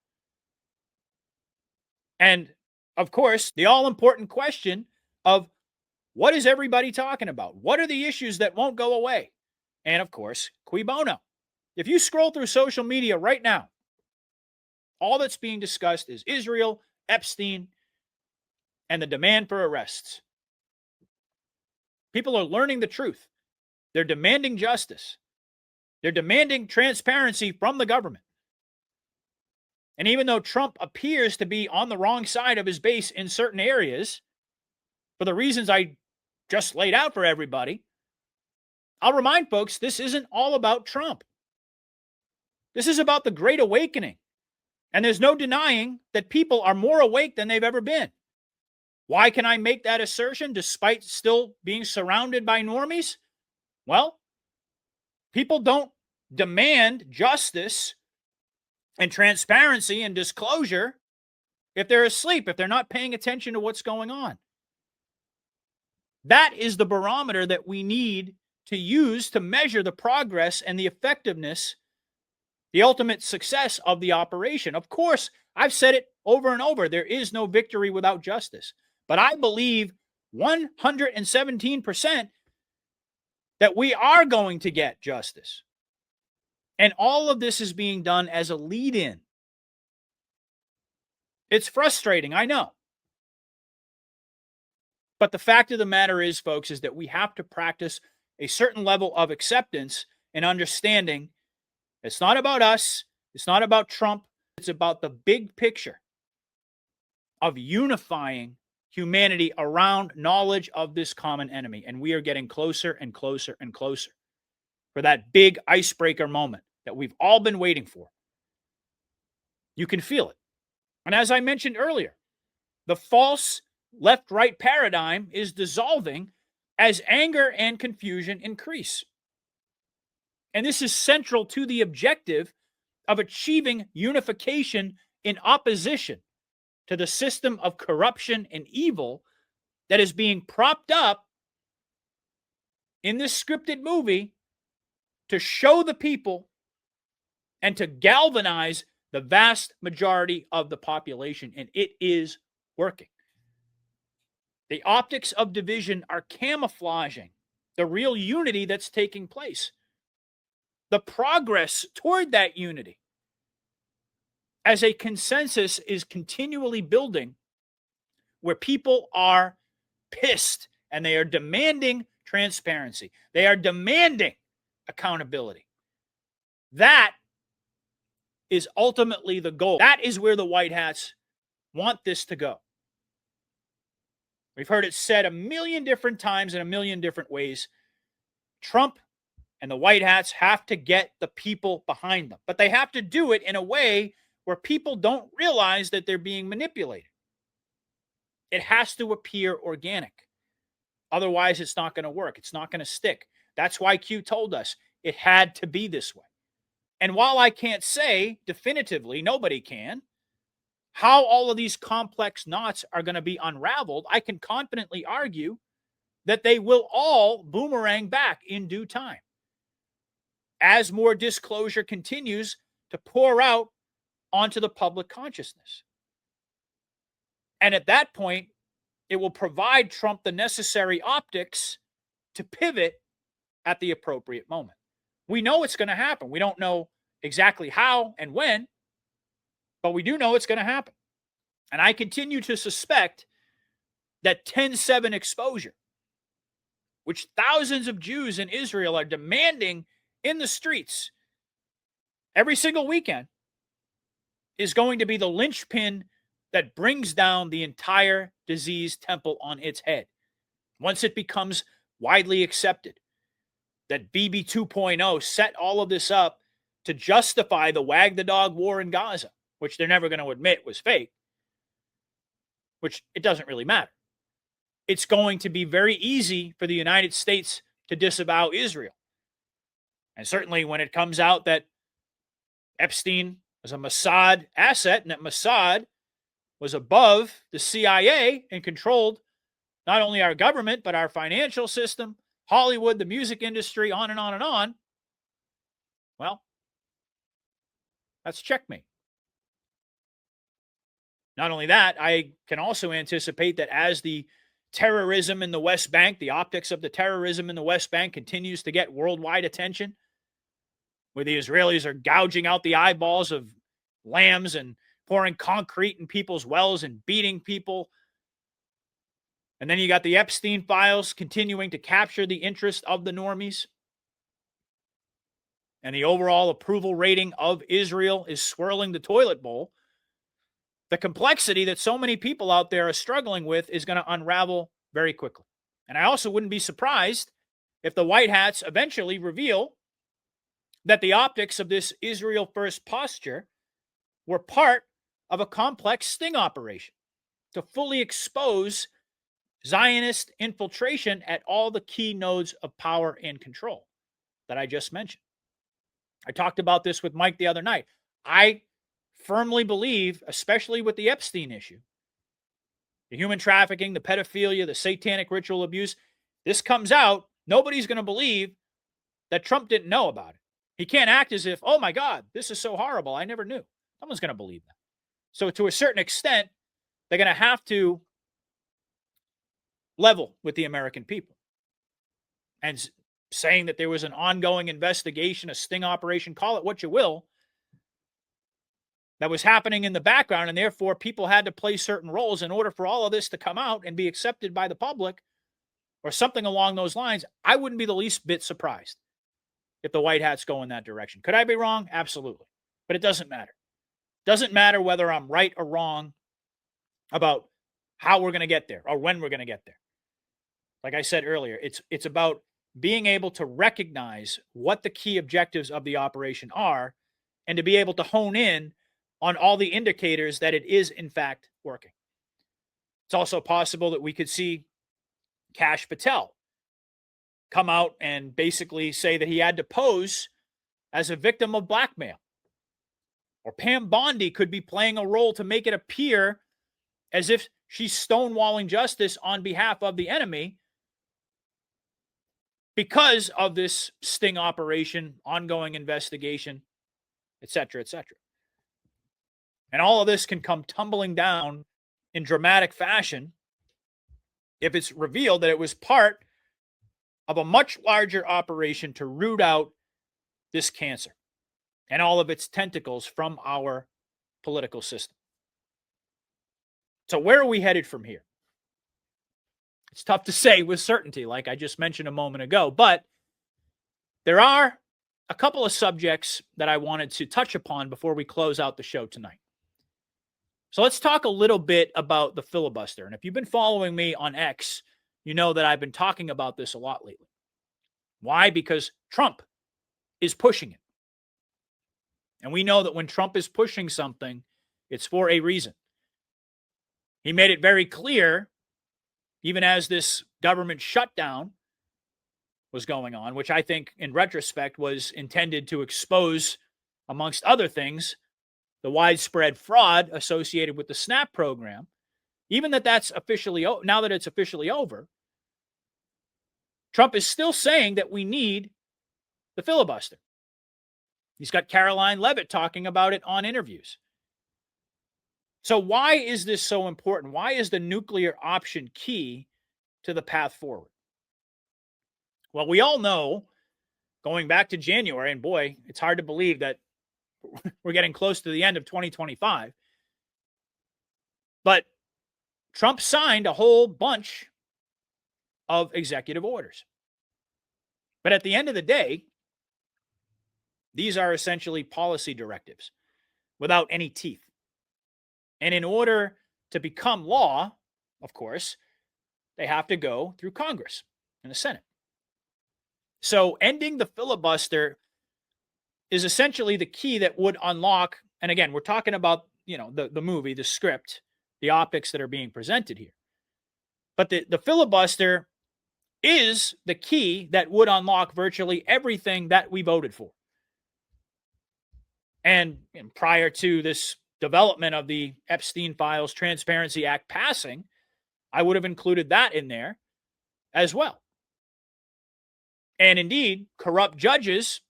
And, of course, the all-important question of what is everybody talking about? What are the issues that won't go away? And, of course, cui bono. If you scroll through social media right now, All that's being discussed is Israel, Epstein, and the demand for arrests. People are learning the truth. They're demanding justice. They're demanding transparency from the government. And even though Trump appears to be on the wrong side of his base in certain areas, for the reasons I just laid out for everybody, I'll remind folks this isn't all about Trump. This is about the Great Awakening. And there's no denying that people are more awake than they've ever been. Why can I make that assertion despite still being surrounded by normies? Well, people don't demand justice and transparency and disclosure if they're asleep, if they're not paying attention to what's going on. That is the barometer that we need to use to measure the progress and the effectiveness, the ultimate success of the operation. Of course, I've said it over and over, there is no victory without justice. But I believe 117% that we are going to get justice. And all of this is being done as a lead-in. It's frustrating, I know. But the fact of the matter is, folks, is that we have to practice a certain level of acceptance and understanding. It's not about us. It's not about Trump. It's about the big picture of unifying humanity around knowledge of this common enemy. And we are getting closer and closer and closer for that big icebreaker moment that we've all been waiting for. You can feel it. And as I mentioned earlier, the false left-right paradigm is dissolving as anger and confusion increase. And this is central to the objective of achieving unification in opposition to the system of corruption and evil that is being propped up in this scripted movie to show the people and to galvanize the vast majority of the population. And it is working. The optics of division are camouflaging the real unity that's taking place. The progress toward that unity as a consensus is continually building, where people are pissed and they are demanding transparency. They are demanding accountability. That is ultimately the goal. That is where the White Hats want this to go. We've heard it said a million different times in a million different ways. Trump and the White Hats have to get the people behind them, but they have to do it in a way where people don't realize that they're being manipulated. It has to appear organic. Otherwise, it's not going to work. It's not going to stick. That's why Q told us it had to be this way. And while I can't say definitively, nobody can, how all of these complex knots are going to be unraveled, I can confidently argue that they will all boomerang back in due time as more disclosure continues to pour out onto the public consciousness. And at that point, it will provide Trump the necessary optics to pivot at the appropriate moment. We know it's going to happen. We don't know exactly how and when, but we do know it's going to happen. And I continue to suspect that 10/7 exposure, which thousands of Jews in Israel are demanding in the streets every single weekend, is going to be the linchpin that brings down the entire disease temple on its head. Once it becomes widely accepted that BB 2.0 set all of this up to justify the wag the dog war in Gaza, which they're never going to admit was fake, which it doesn't really matter. It's going to be very easy for the United States to disavow Israel. And certainly when it comes out that Epstein was a Mossad asset and that Mossad was above the CIA and controlled not only our government, but our financial system, Hollywood, the music industry, on and on and on, well, that's checkmate. Not only that, I can also anticipate that as the terrorism in the West Bank, the optics of the terrorism in the West Bank continues to get worldwide attention, where the Israelis are gouging out the eyeballs of lambs and pouring concrete in people's wells and beating people. And then you got the Epstein files continuing to capture the interest of the normies. And the overall approval rating of Israel is swirling the toilet bowl. The complexity that so many people out there are struggling with is going to unravel very quickly. And I also wouldn't be surprised if the White Hats eventually reveal that the optics of this Israel first posture were part of a complex sting operation to fully expose Zionist infiltration at all the key nodes of power and control that I just mentioned. I talked about this with Mike the other night. I firmly believe, especially with the Epstein issue, the human trafficking, the pedophilia, the satanic ritual abuse, this comes out, nobody's going to believe that Trump didn't know about it. He can't act as if, oh my God, this is so horrible, I never knew. No one's going to believe that. So to a certain extent, they're going to have to level with the American people. And saying that there was an ongoing investigation, a sting operation, call it what you will, that was happening in the background, and therefore people had to play certain roles in order for all of this to come out and be accepted by the public or something along those lines, I wouldn't be the least bit surprised if the White Hats go in that direction. Could I be wrong? Absolutely. But it doesn't matter. It doesn't matter whether I'm right or wrong about how we're going to get there or when we're going to get there. Like I said earlier, it's about being able to recognize what the key objectives of the operation are and to be able to hone in on all the indicators that it is, in fact, working. It's also possible that we could see Kash Patel come out and basically say that he had to pose as a victim of blackmail. Or Pam Bondi could be playing a role to make it appear as if she's stonewalling justice on behalf of the enemy because of this sting operation, ongoing investigation, etc., etc. And all of this can come tumbling down in dramatic fashion if it's revealed that it was part of a much larger operation to root out this cancer and all of its tentacles from our political system. So where are we headed from here? It's tough to say with certainty, like I just mentioned a moment ago, but there are a couple of subjects that I wanted to touch upon before we close out the show tonight. So let's talk a little bit about the filibuster. And if you've been following me on X, you know that I've been talking about this a lot lately. Why? Because Trump is pushing it. And we know that when Trump is pushing something, it's for a reason. He made it very clear, even as this government shutdown was going on, which I think in retrospect was intended to expose, amongst other things, the widespread fraud associated with the SNAP program, even that's officially, now that it's officially over, Trump is still saying that we need the filibuster. He's got Caroline Leavitt talking about it on interviews. So why is this so important? Why is the nuclear option key to the path forward? Well, we all know, going back to January, and boy, it's hard to believe that we're getting close to the end of 2025. But Trump signed a whole bunch of executive orders. But at the end of the day, these are essentially policy directives without any teeth. And in order to become law, of course, they have to go through Congress and the Senate. So ending the filibuster is essentially the key that would unlock, and again, we're talking about, the movie, the script, the optics that are being presented here. But the filibuster is the key that would unlock virtually everything that we voted for. And prior to this development of the Epstein Files Transparency Act passing, I would have included that in there as well. And indeed, corrupt judges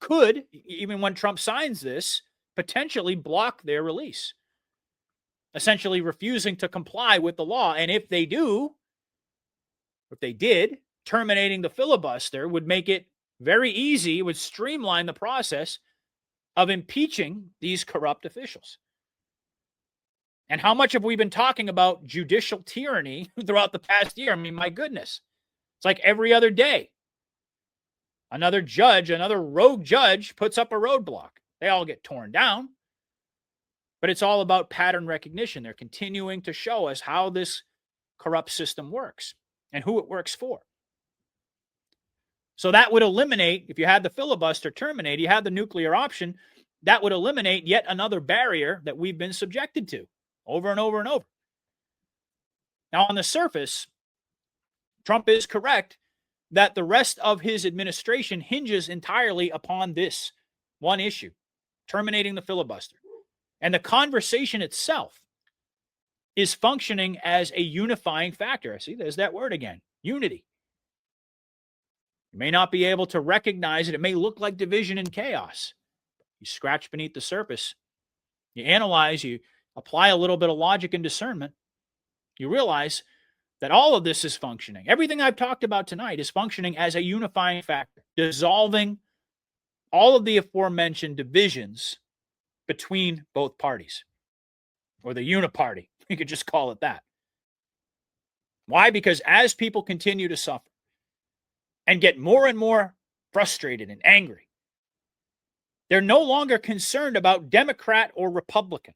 could, even when Trump signs this, potentially block their release, essentially refusing to comply with the law. And if they do, if they did, terminating the filibuster would make it very easy, would streamline the process of impeaching these corrupt officials. And how much have we been talking about judicial tyranny throughout the past year? I mean, my goodness. It's like every other day. Another judge, another rogue judge puts up a roadblock. They all get torn down. But it's all about pattern recognition. They're continuing to show us how this corrupt system works and who it works for. So that would eliminate, if you had the filibuster terminate, you had the nuclear option, that would eliminate yet another barrier that we've been subjected to over and over and over. Now, on the surface, Trump is correct that the rest of his administration hinges entirely upon this one issue, terminating the filibuster. And the conversation itself is functioning as a unifying factor. See, there's that word again, unity. You may not be able to recognize it. It may look like division and chaos. You scratch beneath the surface. You analyze, you apply a little bit of logic and discernment. You realize that all of this is functioning. Everything I've talked about tonight is functioning as a unifying factor, dissolving all of the aforementioned divisions between both parties, or the uniparty. You could just call it that. Why? Because as people continue to suffer and get more and more frustrated and angry, they're no longer concerned about Democrat or Republican,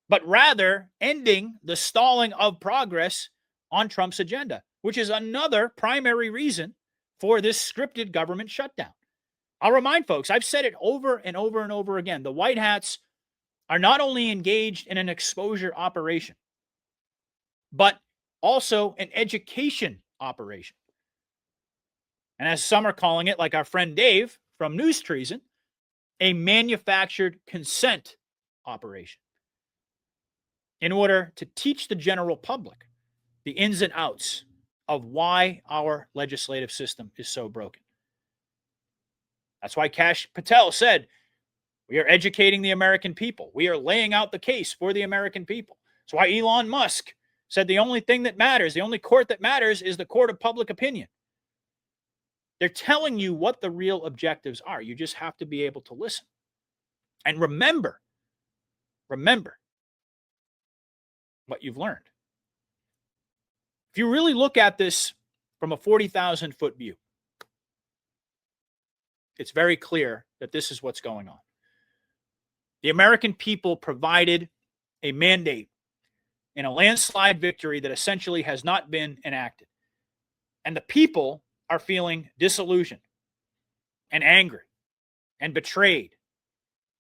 but rather ending the stalling of progress on Trump's agenda, which is another primary reason for this scripted government shutdown. I'll remind folks, I've said it over and over and over again. The White Hats are not only engaged in an exposure operation, but also an education operation. And as some are calling it, like our friend Dave from News Treason, a manufactured consent operation in order to teach the general public the ins and outs of why our legislative system is so broken. That's why Kash Patel said, we are educating the American people. We are laying out the case for the American people. That's why Elon Musk said the only thing that matters, the only court that matters is the court of public opinion. They're telling you what the real objectives are. You just have to be able to listen. And remember what you've learned. If you really look at this from a 40,000 foot view, it's very clear that this is what's going on. The American people provided a mandate in a landslide victory that essentially has not been enacted. And the people are feeling disillusioned and angry and betrayed,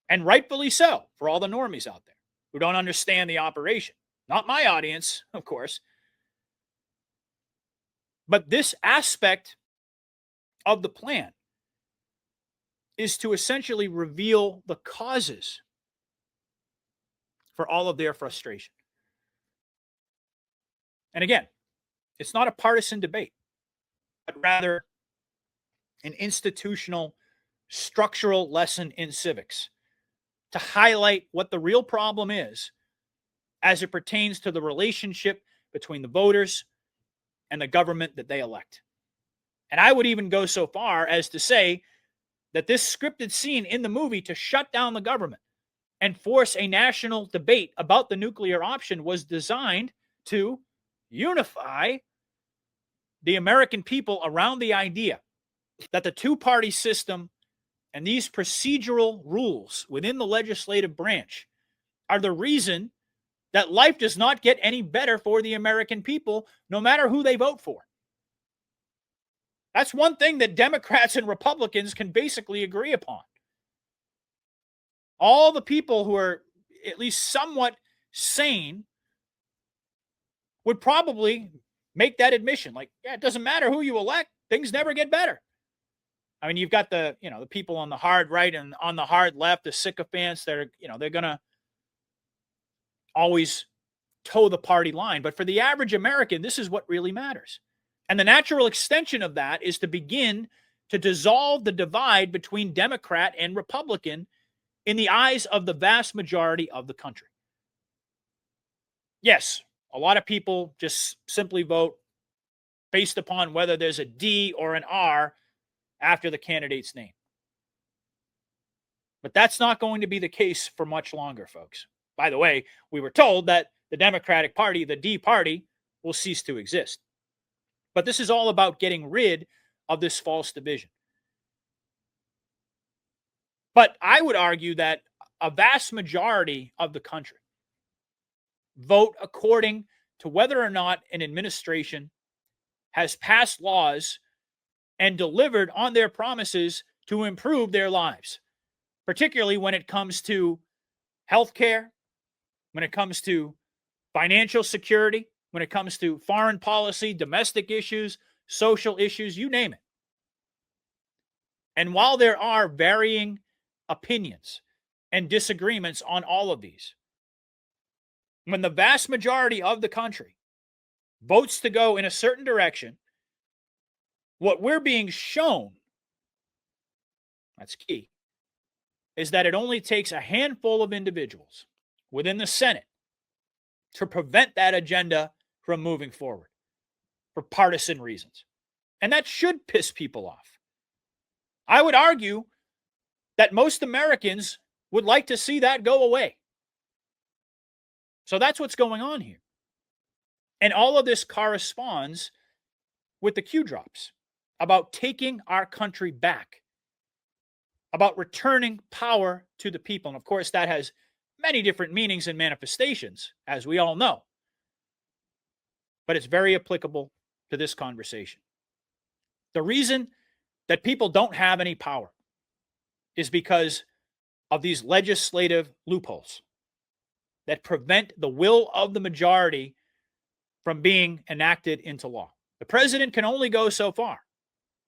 and rightfully so for all the normies out there who don't understand the operation. Not my audience, of course. But this aspect of the plan is to essentially reveal the causes for all of their frustration. And again, it's not a partisan debate, but rather an institutional, structural lesson in civics to highlight what the real problem is as it pertains to the relationship between the voters and the government that they elect. And I would even go so far as to say that this scripted scene in the movie to shut down the government and force a national debate about the nuclear option was designed to unify the American people around the idea that the two-party system and these procedural rules within the legislative branch are the reason that life does not get any better for the American people, no matter who they vote for. That's one thing that Democrats and Republicans can basically agree upon. All the people who are at least somewhat sane would probably make that admission. Like, yeah, it doesn't matter who you elect. Things never get better. I mean, you've got the people on the hard right and on the hard left, the sycophants that are, they're going to always toe the party line. But for the average American, this is what really matters. And the natural extension of that is to begin to dissolve the divide between Democrat and Republican in the eyes of the vast majority of the country. Yes, a lot of people just simply vote based upon whether there's a D or an R after the candidate's name. But that's not going to be the case for much longer, folks. by the way, we were told that the Democratic Party, the D Party, will cease to exist. But this is all about getting rid of this false division. But I would argue that a vast majority of the country vote according to whether or not an administration has passed laws and delivered on their promises to improve their lives, particularly when it comes to healthcare, when it comes to financial security, when it comes to foreign policy, domestic issues, social issues, you name it. And while there are varying opinions and disagreements on all of these, when the vast majority of the country votes to go in a certain direction, what we're being shown, that's key, is that it only takes a handful of individuals within the Senate to prevent that agenda from moving forward for partisan reasons. And that should piss people off. I would argue that most Americans would like to see that go away. So that's what's going on here. And all of this corresponds with the Q drops about taking our country back, about returning power to the people. And of course, that has many different meanings and manifestations, as we all know. But it's very applicable to this conversation. The reason that people don't have any power is because of these legislative loopholes that prevent the will of the majority from being enacted into law. The president can only go so far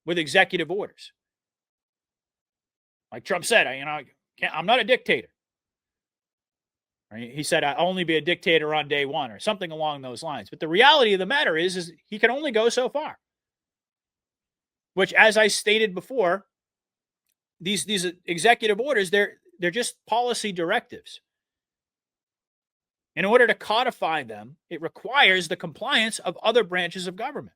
with executive orders. Like Trump said, I'm not a dictator. He said, I'll only be a dictator on day one or something along those lines. But the reality of the matter is he can only go so far. Which, as I stated before, these executive orders, they're just policy directives. In order to codify them, it requires the compliance of other branches of government,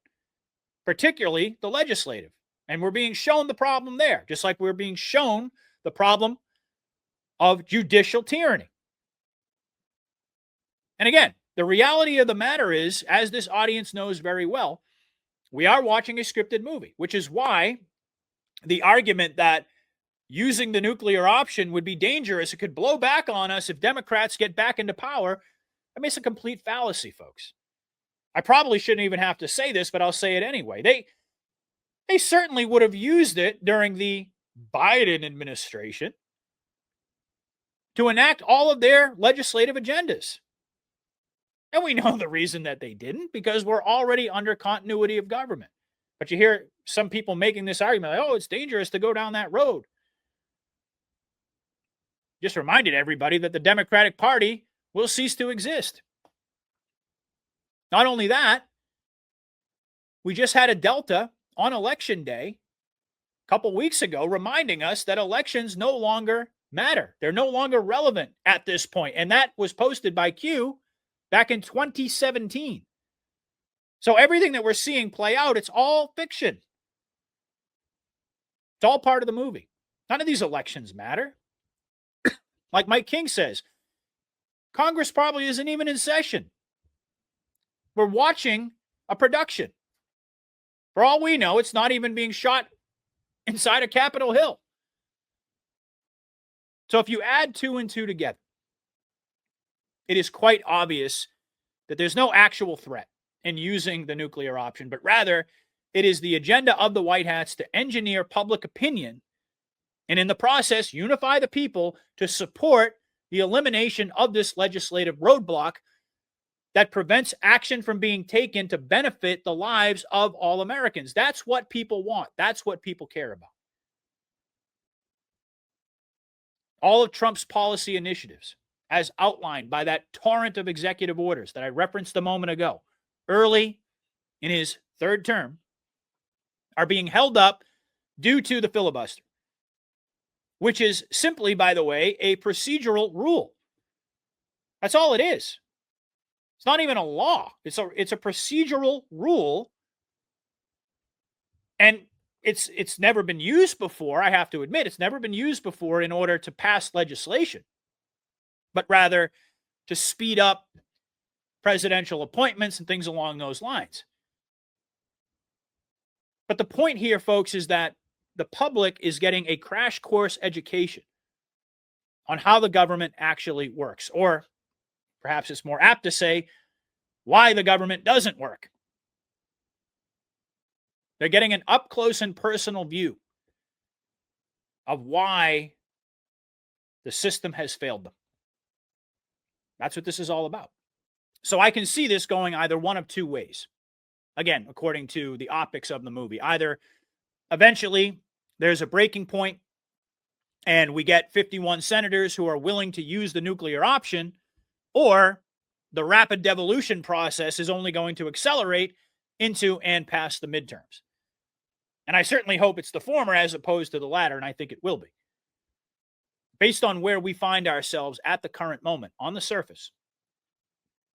particularly the legislative. And we're being shown the problem there, just like we're being shown the problem of judicial tyranny. And again, the reality of the matter is, as this audience knows very well, we are watching a scripted movie, which is why the argument that using the nuclear option would be dangerous, it could blow back on us if Democrats get back into power, I mean, it's a complete fallacy, folks. I probably shouldn't even have to say this, but I'll say it anyway. They certainly would have used it during the Biden administration to enact all of their legislative agendas. And we know the reason that they didn't, because we're already under continuity of government. But you hear some people making this argument, like, oh, it's dangerous to go down that road. Just reminded everybody that the Democratic Party will cease to exist. Not only that, we just had a Delta on election day a couple weeks ago reminding us that elections no longer matter. They're no longer relevant at this point. And that was posted by Q back in 2017. So everything that we're seeing play out, it's all fiction. It's all part of the movie. None of these elections matter. Like Mike King says, Congress probably isn't even in session. We're watching a production. For all we know, it's not even being shot inside of Capitol Hill. So if you add 2 and 2 together, it is quite obvious that there's no actual threat in using the nuclear option, but rather it is the agenda of the White Hats to engineer public opinion and in the process unify the people to support the elimination of this legislative roadblock that prevents action from being taken to benefit the lives of all Americans. That's what people want. That's what people care about. All of Trump's policy initiatives, as outlined by that torrent of executive orders that I referenced a moment ago, early in his third term, are being held up due to the filibuster, which is simply, by the way, a procedural rule. That's all it is. It's not even a law. It's a procedural rule. And it's never been used before, I have to admit. It's never been used before in order to pass legislation. But rather, to speed up presidential appointments and things along those lines. But the point here, folks, is that the public is getting a crash course education on how the government actually works, or perhaps it's more apt to say why the government doesn't work. They're getting an up close and personal view of why the system has failed them. That's what this is all about. So I can see this going either one of two ways. Again, according to the optics of the movie, either eventually there's a breaking point and we get 51 senators who are willing to use the nuclear option, or the rapid devolution process is only going to accelerate into and past the midterms. And I certainly hope it's the former as opposed to the latter, and I think it will be. Based on where we find ourselves at the current moment on the surface,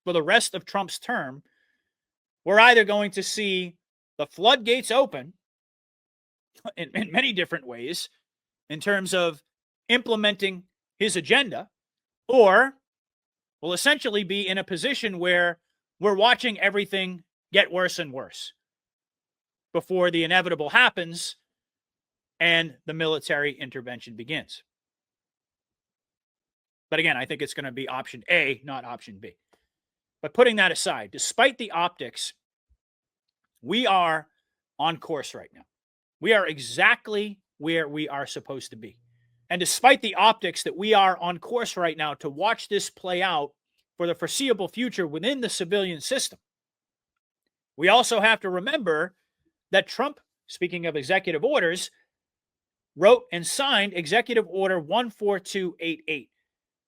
for the rest of Trump's term, we're either going to see the floodgates open in many different ways in terms of implementing his agenda, or we'll essentially be in a position where we're watching everything get worse and worse before the inevitable happens and the military intervention begins. But again, I think it's going to be option A, not option B. But putting that aside, despite the optics, we are on course right now. We are exactly where we are supposed to be. And despite the optics that we are on course right now to watch this play out for the foreseeable future within the civilian system, we also have to remember that Trump, speaking of executive orders, wrote and signed Executive Order 14288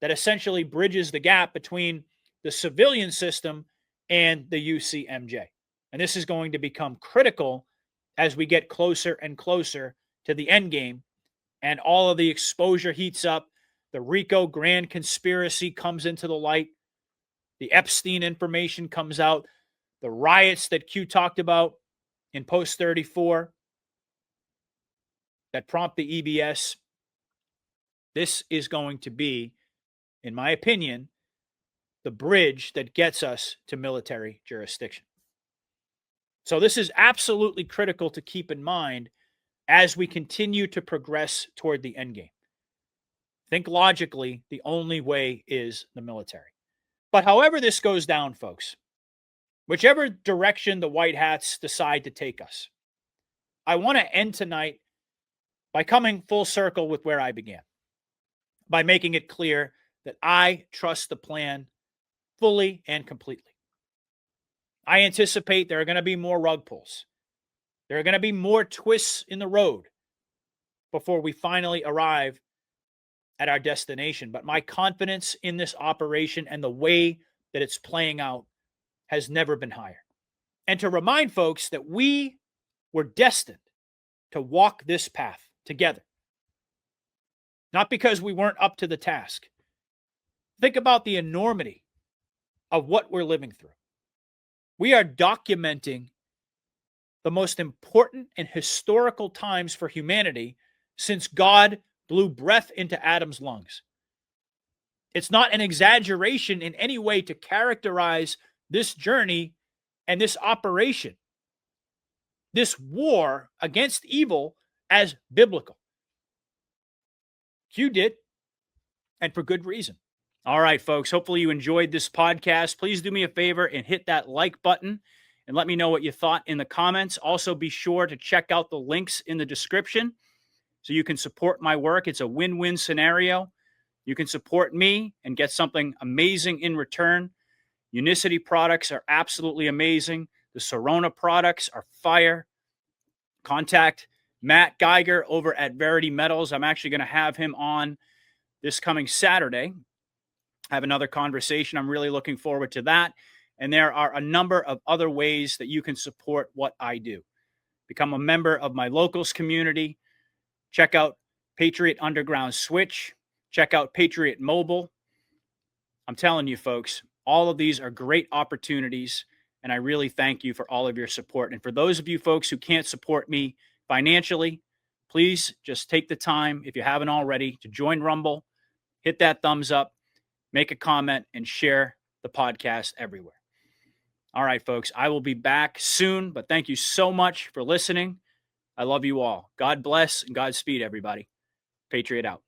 that essentially bridges the gap between the civilian system and the UCMJ. And this is going to become critical as we get closer and closer to the end game, and all of the exposure heats up. The RICO grand conspiracy comes into the light. The Epstein information comes out. The riots that Q talked about in Post 34 that prompt the EBS. This is going to be, in my opinion, the bridge that gets us to military jurisdiction. So this is absolutely critical to keep in mind as we continue to progress toward the end game. Think logically, the only way is the military. But however this goes down, folks, whichever direction the White Hats decide to take us, I want to end tonight by coming full circle with where I began, by making it clear that I trust the plan fully and completely. I anticipate there are going to be more rug pulls. There are going to be more twists in the road before we finally arrive at our destination. But my confidence in this operation and the way that it's playing out has never been higher. And to remind folks that we were destined to walk this path together, not because we weren't up to the task. Think about the enormity of what we're living through. We are documenting the most important and historical times for humanity since God blew breath into Adam's lungs. It's not an exaggeration in any way to characterize this journey and this operation, this war against evil, as biblical. Q did, and for good reason. All right, folks, hopefully you enjoyed this podcast. Please do me a favor and hit that like button and let me know what you thought in the comments. Also, be sure to check out the links in the description so you can support my work. It's a win-win scenario. You can support me and get something amazing in return. Unicity products are absolutely amazing. The Sorona products are fire. Contact Matt Geiger over at Verity Metals. I'm actually going to have him on this coming Saturday. Have another conversation. I'm really looking forward to that. And there are a number of other ways that you can support what I do. Become a member of my locals community. Check out Patriot Underground Switch. Check out Patriot Mobile. I'm telling you, folks, all of these are great opportunities, and I really thank you for all of your support. And for those of you folks who can't support me financially, please just take the time, if you haven't already, to join Rumble, hit that thumbs up, make a comment, and share the podcast everywhere. All right, folks, I will be back soon, but thank you so much for listening. I love you all. God bless and Godspeed, everybody. Patriot out.